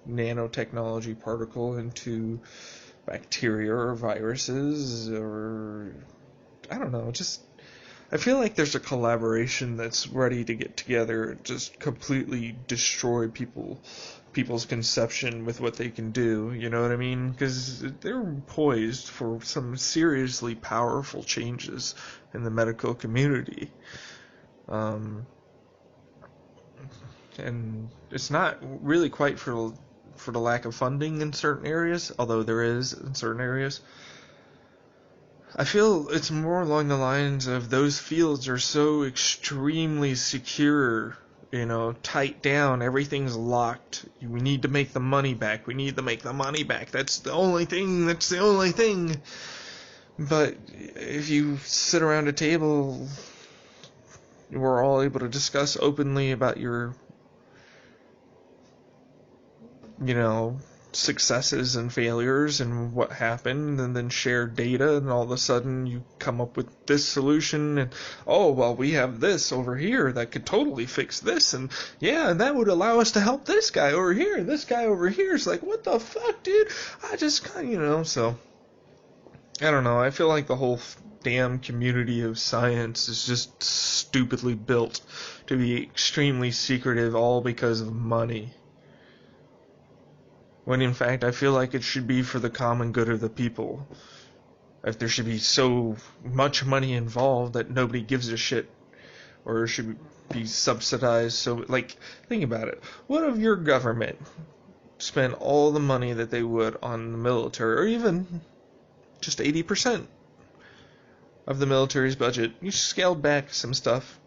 nanotechnology particle into bacteria or viruses, or I don't know, just I feel like there's a collaboration that's ready to get together and just completely destroy people's conception with what they can do, you know what I mean? Because they're poised for some seriously powerful changes in the medical community. And it's not really quite for the lack of funding in certain areas, although there is in certain areas. I feel it's more along the lines of those fields are so extremely secure, you know, tight down, everything's locked. We need to make the money back. We need to make the money back. That's the only thing. But if you sit around a table, we're all able to discuss openly about your, you know, successes and failures and what happened, and then share data, and all of a sudden you come up with this solution, and oh well, we have this over here that could totally fix this, and yeah, and that would allow us to help this guy over here, and this guy over here is like, what the fuck, dude? I just so I don't know, I feel like the whole damn community of science is just stupidly built to be extremely secretive, all because of money. When in fact I feel like it should be for the common good of the people. If there should be so much money involved that nobody gives a shit, or it should be subsidized, so, like, think about it. What if your government spent all the money that they would on the military, or even just 80% of the military's budget? You scaled back some stuff,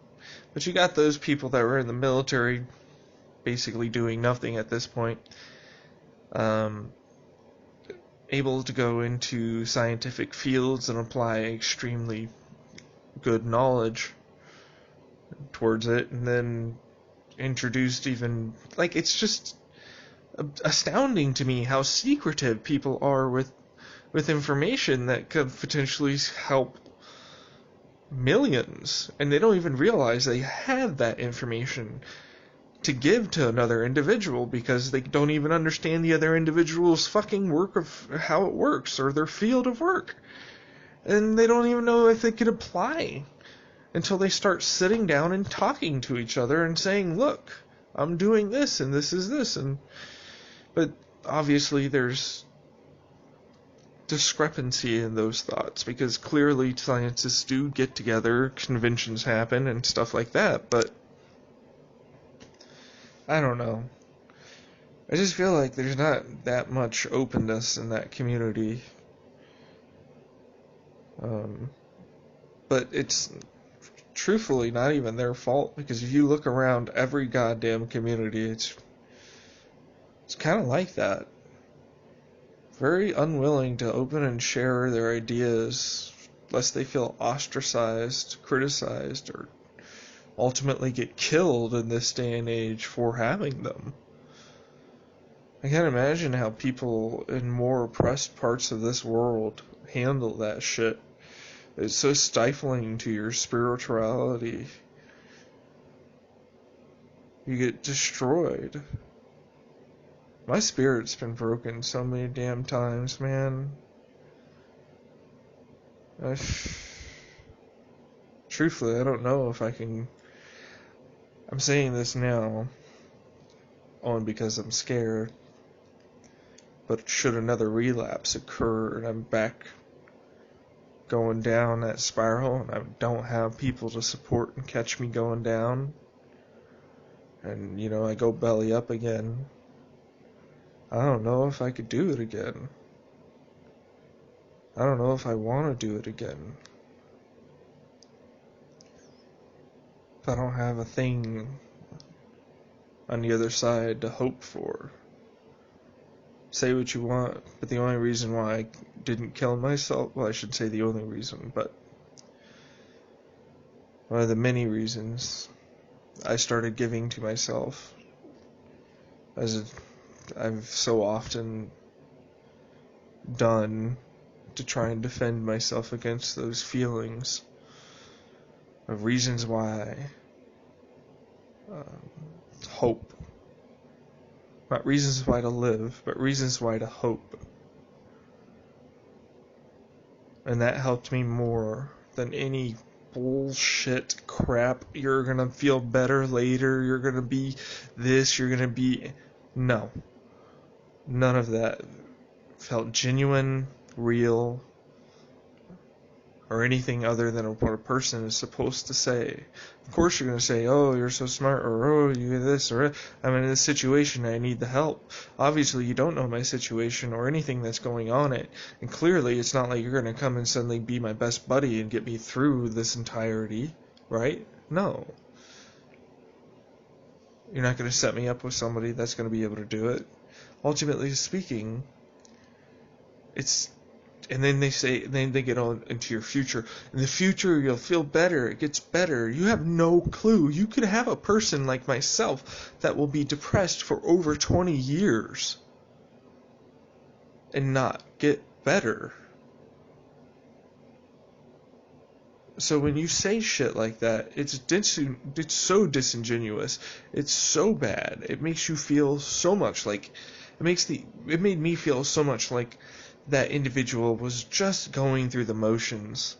but you got those people that were in the military basically doing nothing at this point, able to go into scientific fields and apply extremely good knowledge towards it, and then introduced even, like, it's just astounding to me how secretive people are with information that could potentially help millions, and they don't even realize they have that information to give to another individual because they don't even understand the other individual's fucking work of how it works or their field of work. And they don't even know if it could apply until they start sitting down and talking to each other and saying, look, I'm doing this and this is this. But obviously there's discrepancy in those thoughts because clearly scientists do get together, conventions happen and stuff like that, but I don't know. I just feel like there's not that much openness in that community. But it's truthfully not even their fault, because if you look around every goddamn community, it's kind of like that. Very unwilling to open and share their ideas lest they feel ostracized, criticized, or ultimately get killed in this day and age for having them. I can't imagine how people in more oppressed parts of this world handle that shit. It's so stifling to your spirituality. You get destroyed. My spirit's been broken so many damn times, man. Truthfully, I don't know if I can... I'm saying this now only because I'm scared. But should another relapse occur and I'm back going down that spiral and I don't have people to support and catch me going down, and, you know, I go belly up again, I don't know if I could do it again. I don't know if I want to do it again. If I don't have a thing on the other side to hope for. Say what you want, but the only reason why I didn't kill myself, well, I should say the only reason, but one of the many reasons I started giving to myself, as I've so often done to try and defend myself against those feelings of reasons why, hope. Not reasons why to live, but reasons why to hope. And that helped me more than any bullshit crap. You're gonna feel better later, you're gonna be this, you're gonna be... No. None of that felt genuine, real, or anything other than what a person is supposed to say. Of course you're going to say, oh, you're so smart, or oh, you do this, or I'm in this situation, I need the help. Obviously you don't know my situation or anything that's going on it, and clearly it's not like you're going to come and suddenly be my best buddy and get me through this entirety, right? No. You're not going to set me up with somebody that's going to be able to do it. Ultimately speaking, it's... And then they get on into your future. In the future, you'll feel better. It gets better. You have no clue. You could have a person like myself that will be depressed for over 20 years and not get better. So when you say shit like that, it's so disingenuous. It's so bad. It makes you feel so much like... It made me feel so much like that individual was just going through the motions,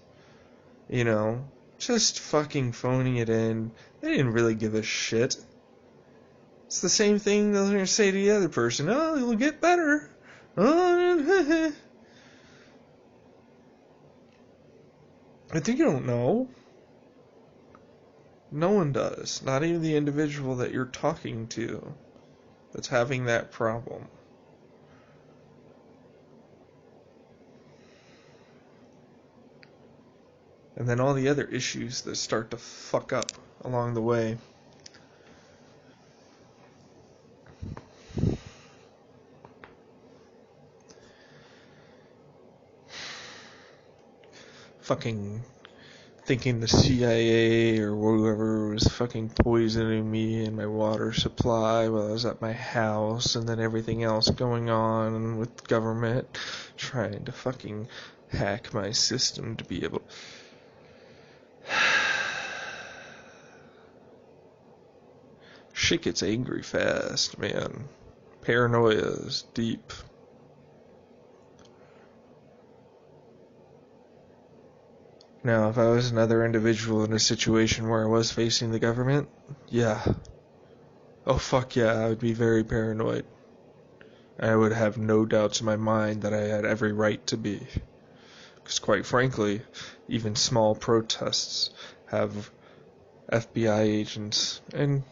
you know, just fucking phoning it in. They didn't really give a shit. It's the same thing they're going to say to the other person. Oh, it'll get better. Oh, I think you don't know. No one does. Not even the individual that you're talking to that's having that problem. And then all the other issues that start to fuck up along the way. Fucking thinking the CIA or whoever was fucking poisoning me and my water supply while I was at my house, and then everything else going on with government trying to fucking hack my system to be able. Shit gets angry fast, man. Paranoia is deep. Now, if I was another individual in a situation where I was facing the government, yeah. Oh, fuck yeah, I would be very paranoid. I would have no doubts in my mind that I had every right to be. Because quite frankly, even small protests have FBI agents and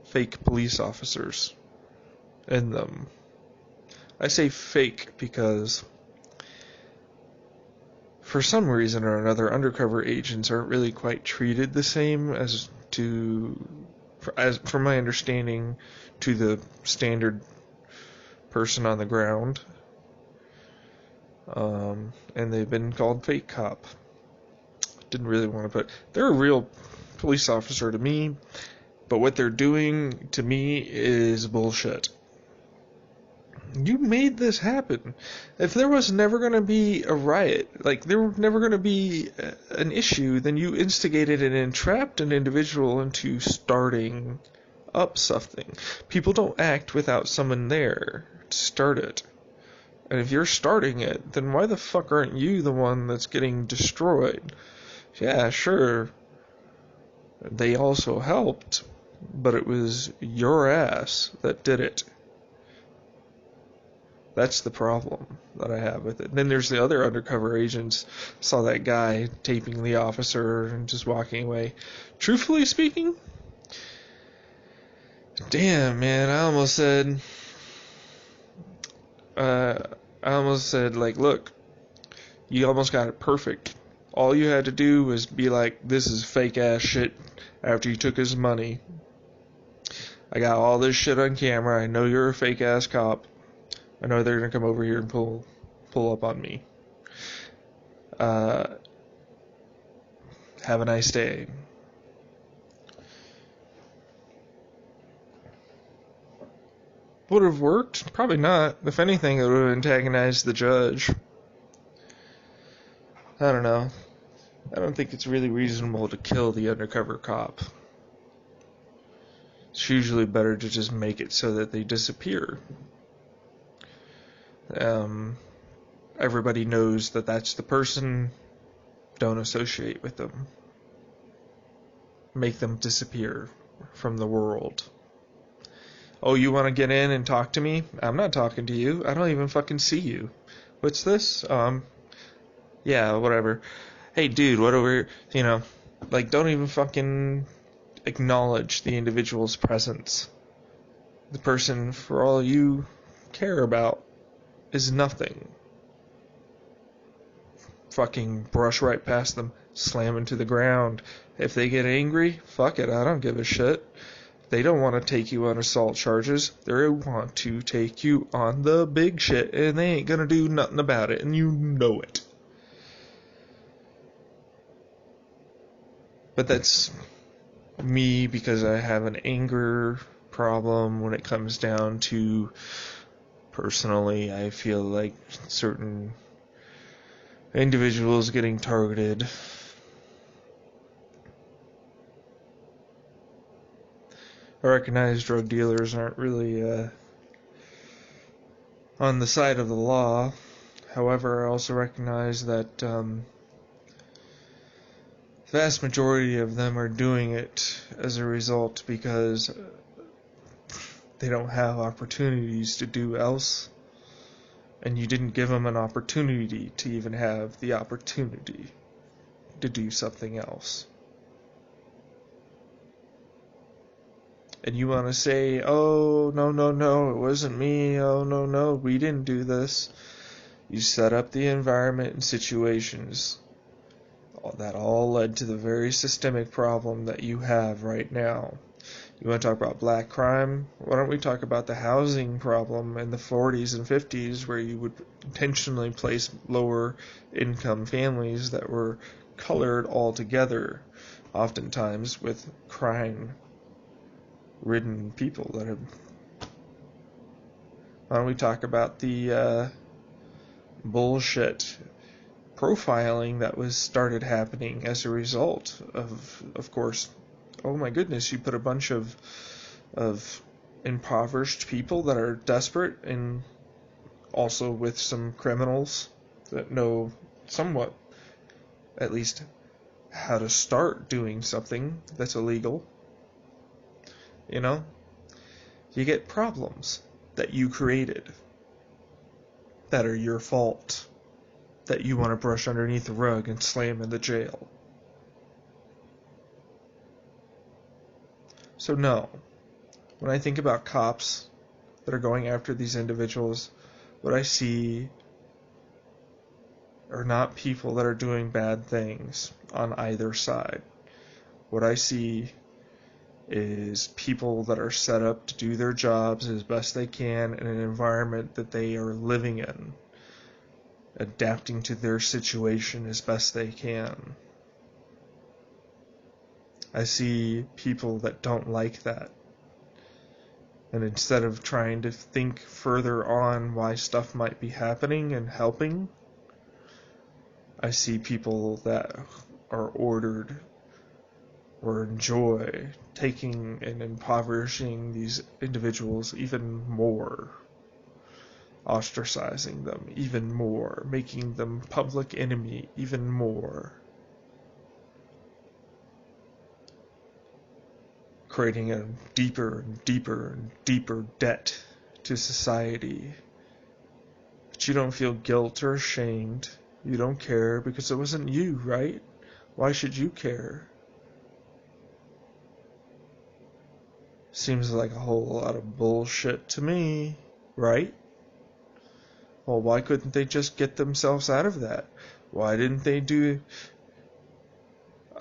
fake police officers in them. I say fake because for some reason or another, undercover agents aren't really quite treated the same from my understanding, to the standard person on the ground. And they've been called fake cop. Didn't really want to put. They're a real police officer to me, but what they're doing to me is bullshit. You made this happen. If there was never going to be a riot, like there was never going to be an issue, then you instigated and entrapped an individual into starting up something. People don't act without someone there to start it. And if you're starting it, then why the fuck aren't you the one that's getting destroyed? Yeah, sure, they also helped, but it was your ass that did it. That's the problem that I have with it. Then there's the other undercover agents. Saw that guy taping the officer and just walking away. Truthfully speaking, damn, man, I almost said, like, look, you almost got it perfect. All you had to do was be like, this is fake ass shit after you took his money. I got all this shit on camera. I know you're a fake ass cop. I know they're going to come over here and pull up on me. Have a nice day. Would have worked? Probably not. If anything, it would have antagonized the judge. I don't know. I don't think it's really reasonable to kill the undercover cop. It's usually better to just make it so that they disappear. Everybody knows that that's the person. Don't associate with them. Make them disappear from the world. Oh, you want to get in and talk to me? I'm not talking to you. I don't even fucking see you. What's this? Yeah, whatever. Hey, dude, what over here? Like, don't even fucking acknowledge the individual's presence. The person, for all you care about, is nothing. Fucking brush right past them, slam into the ground. If they get angry, fuck it, I don't give a shit. They don't want to take you on assault charges. They want to take you on the big shit, and they ain't gonna do nothing about it, and you know it. But that's me, because I have an anger problem when it comes down to, personally, I feel like certain individuals getting targeted. I recognize drug dealers aren't really on the side of the law. However, I also recognize that the vast majority of them are doing it as a result because they don't have opportunities to do else, and you didn't give them an opportunity to even have the opportunity to do something else. And you want to say, oh, no, it wasn't me, oh, no, we didn't do this. You set up the environment and situations that all led to the very systemic problem that you have right now. You want to talk about black crime? Why don't we talk about the housing problem in the 40s and 50s, where you would intentionally place lower income families that were colored altogether, oftentimes with crime-ridden people that have. Why don't we talk about the bullshit profiling that was started happening as a result of course, oh my goodness, you put a bunch of impoverished people that are desperate, and also with some criminals that know somewhat, at least, how to start doing something that's illegal. You know, you get problems that you created, that are your fault, that you want to brush underneath the rug and slam in the jail. So no, when I think about cops that are going after these individuals, what I see are not people that are doing bad things on either side. What I see is people that are set up to do their jobs as best they can in an environment that they are living in, adapting to their situation as best they can. I see people that don't like that. And instead of trying to think further on why stuff might be happening and helping, I see people that are ordered or enjoy taking and impoverishing these individuals even more, ostracizing them even more, making them public enemy even more, creating a deeper and deeper and deeper debt to society. But you don't feel guilt or ashamed. You don't care because it wasn't you, right? Why should you care? Seems like a whole lot of bullshit to me, right? Well, why couldn't they just get themselves out of that? Why didn't they do...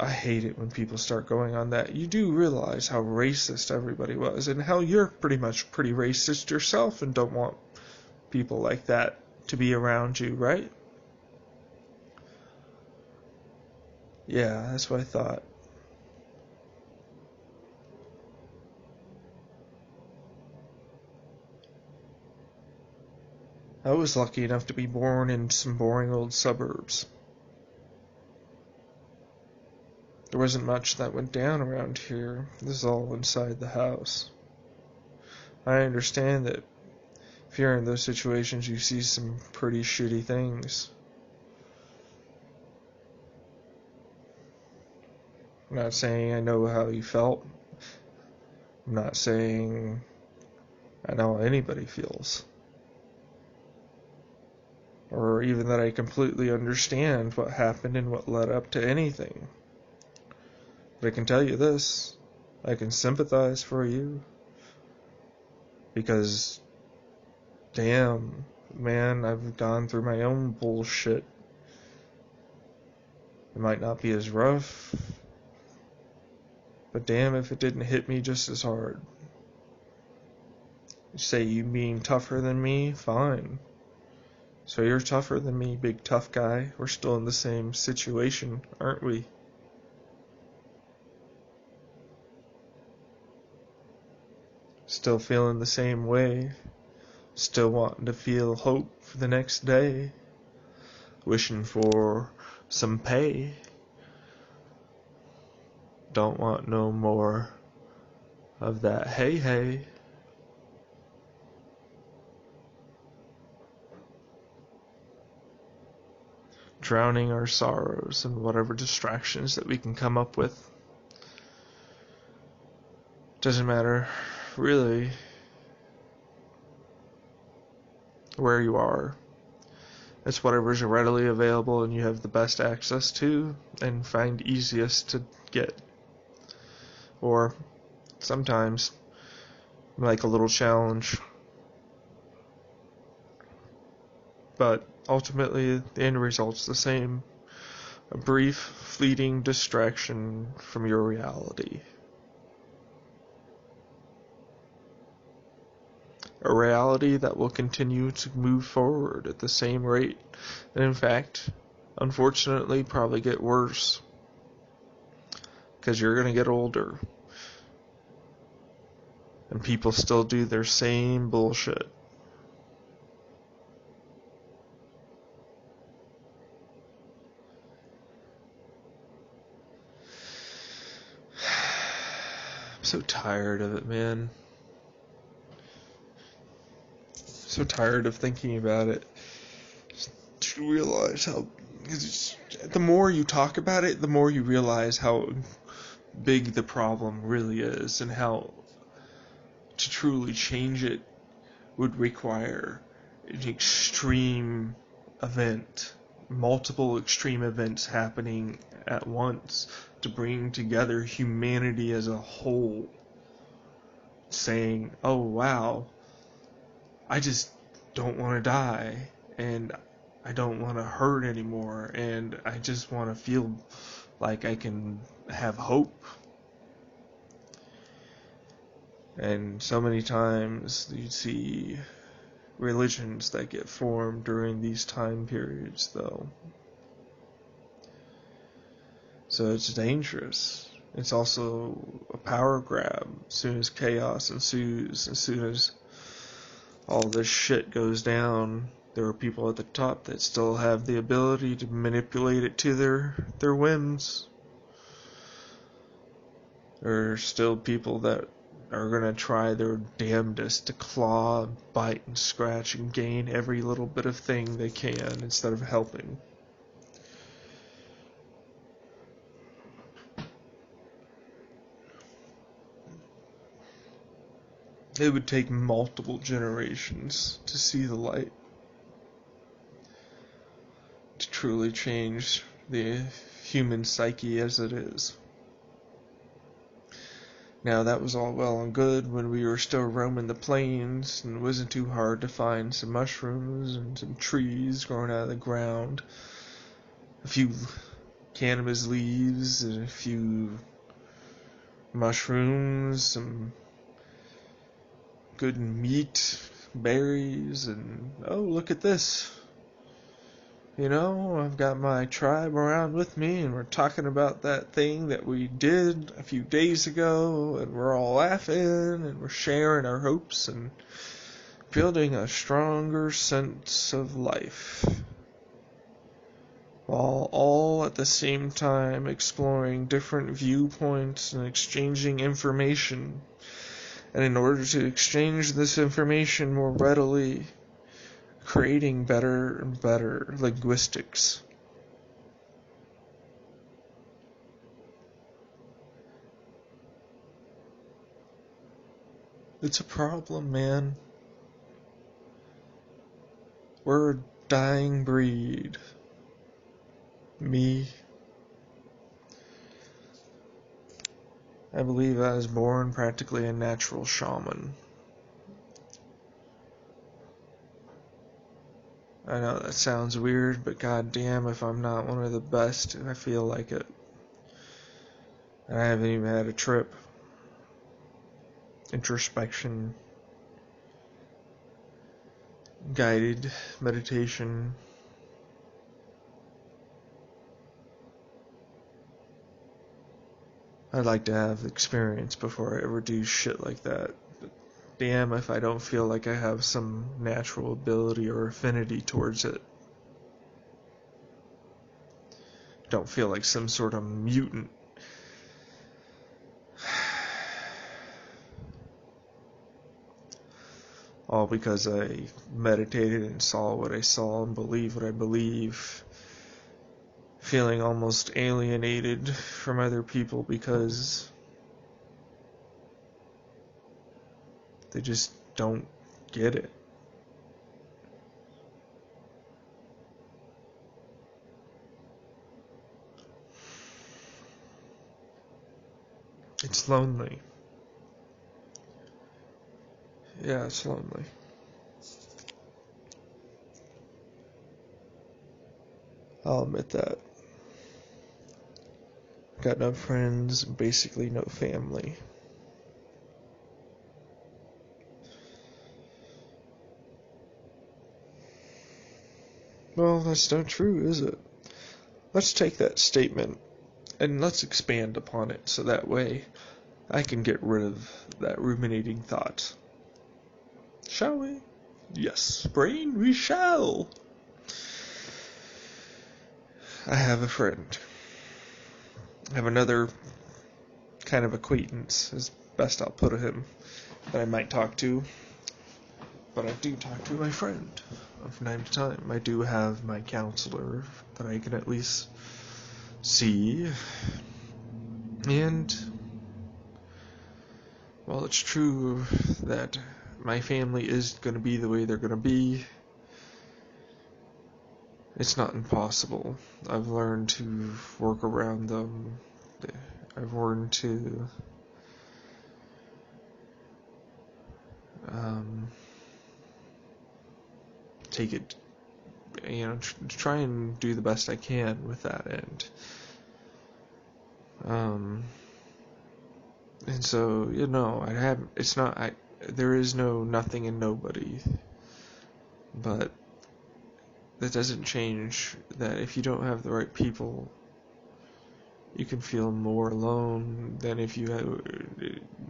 I hate it when people start going on that. You do realize how racist everybody was, and how you're pretty racist yourself and don't want people like that to be around you, right? Yeah, that's what I thought. I was lucky enough to be born in some boring old suburbs. There wasn't much that went down around here. This is all inside the house. I understand that if you're in those situations, you see some pretty shitty things. I'm not saying I know how you felt. I'm not saying I know how anybody feels. Or even that I completely understand what happened and what led up to anything. But I can tell you this, I can sympathize for you. Because, damn, man, I've gone through my own bullshit. It might not be as rough, but damn if it didn't hit me just as hard. You say you being tougher than me? Fine. So you're tougher than me, big tough guy. We're still in the same situation, aren't we? Still feeling the same way. Still wanting to feel hope for the next day. Wishing for some pay. Don't want no more of that hey. Drowning our sorrows in whatever distractions that we can come up with. Doesn't matter, really, where you are. It's whatever's readily available and you have the best access to and find easiest to get. Or sometimes, like a little challenge. But ultimately, the end result's the same. A brief, fleeting distraction from your reality. A reality that will continue to move forward at the same rate, and in fact, unfortunately probably get worse because you're going to get older and people still do their same bullshit. I'm so tired of it, man. So tired of thinking about it. Just to realize how, the more you talk about it, the more you realize how big the problem really is, and how to truly change it would require an extreme event, multiple extreme events happening at once to bring together humanity as a whole, saying, oh wow, I just don't want to die, and I don't want to hurt anymore, and I just want to feel like I can have hope. And so many times you see religions that get formed during these time periods, though. So it's dangerous. It's also a power grab. As soon as chaos ensues, as soon as all this shit goes down, there are people at the top that still have the ability to manipulate it to their whims. There are still people that are going to try their damnedest to claw, bite, and scratch and gain every little bit of thing they can instead of helping. It would take multiple generations to see the light, to truly change the human psyche as it is. Now, that was all well and good when we were still roaming the plains, and it wasn't too hard to find some mushrooms and some trees growing out of the ground, a few cannabis leaves, and a few mushrooms, some good meat, berries, and oh, look at this. You know, I've got my tribe around with me, and we're talking about that thing that we did a few days ago, and we're all laughing, and we're sharing our hopes, and building a stronger sense of life, while all at the same time exploring different viewpoints and exchanging information. And in order to exchange this information more readily, creating better and better linguistics. It's a problem, man. We're a dying breed. Me. I believe I was born practically a natural shaman. I know that sounds weird, but goddamn, if I'm not one of the best, I feel like it. I haven't even had a trip. Introspection. Guided meditation. I'd like to have experience before I ever do shit like that. But damn if I don't feel like I have some natural ability or affinity towards it. Don't feel like some sort of mutant. All because I meditated and saw what I saw and believed what I believe. Feeling almost alienated from other people because they just don't get it. It's lonely. Yeah, it's lonely. I'll admit that. Got no friends, basically no family. Well, that's not true, is it? let's take that statement and let's expand upon it so that way I can get rid of that ruminating thought. Shall we? Yes, brain, we shall. I have a friend. I have another kind of acquaintance, as best I'll put him, that I might talk to. But I do talk to my friend from time to time. I do have my counselor that I can at least see. And while it's true that my family is going to be the way they're going to be, it's not impossible. I've learned to work around them. I've learned to take it, try and do the best I can with that end. And so, there is no nothing and nobody, but that doesn't change that if you don't have the right people, you can feel more alone than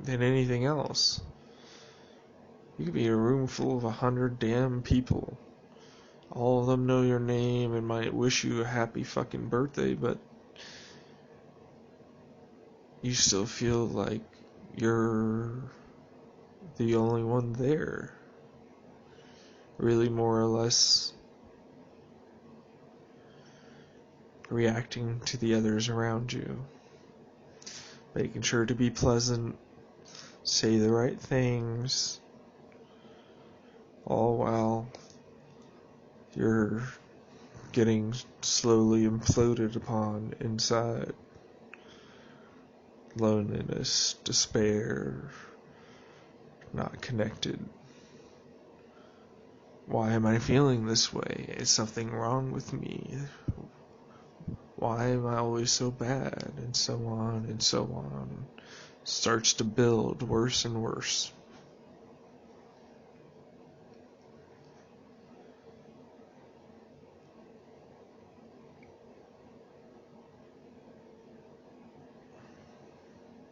than anything else. You could be in a room full of 100 damn people. All of them know your name and might wish you a happy fucking birthday, but you still feel like you're the only one there. Really, more or less reacting to the others around you. Making sure to be pleasant, say the right things, all while you're getting slowly imploded upon inside. Loneliness, despair, not connected. Why am I feeling this way? Is something wrong with me? Why am I always so bad? And so on and so on. Starts to build worse and worse.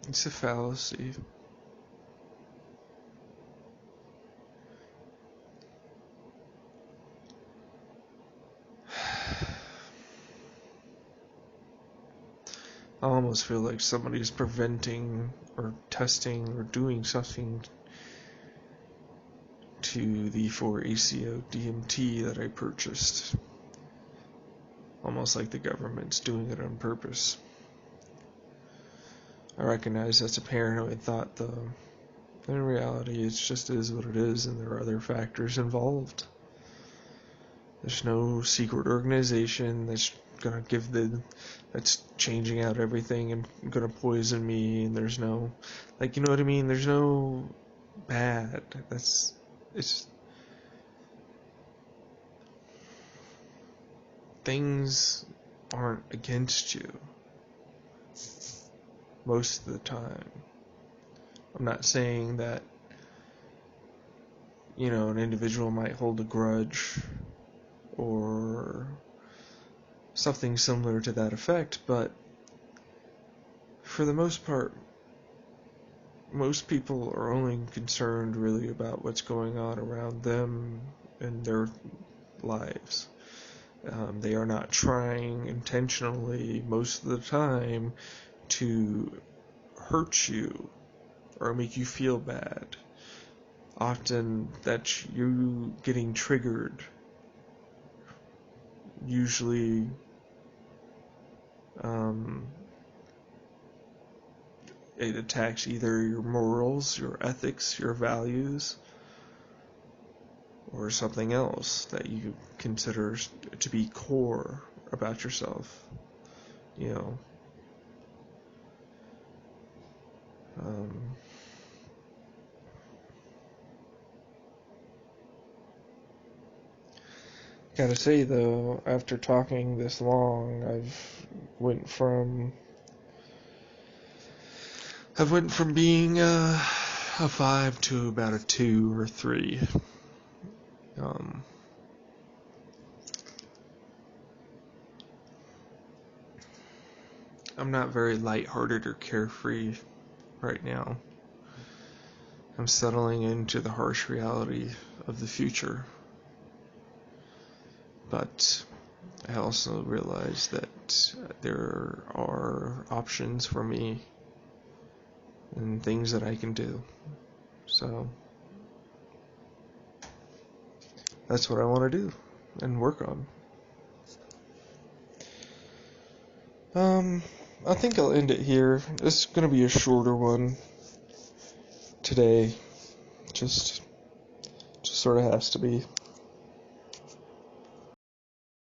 It's a fallacy. I almost feel like somebody's preventing or testing or doing something to the 4-ACO DMT that I purchased. Almost like the government's doing it on purpose. I recognize that's a paranoid thought, though. In reality, it just is what it is, and there are other factors involved. There's no secret organization that's that's changing out everything and gonna poison me, and there's no, you know what I mean? There's no bad. Things aren't against you most of the time. I'm not saying that, an individual might hold a grudge or something similar to that effect, but for the most part, most people are only concerned really about what's going on around them and their lives. They are not trying intentionally most of the time to hurt you or make you feel bad. Often that's you getting triggered. Usually it attacks either your morals, your ethics, your values, or something else that you consider to be core about yourself. Gotta say though, after talking this long, I've went from being a 5 to about a 2 or 3. I'm not very lighthearted or carefree right now. I'm settling into the harsh reality of the future. But I also realize that there are options for me and things that I can do. So that's what I want to do and work on. I think I'll end it here. This is going to be a shorter one today. Just sort of has to be.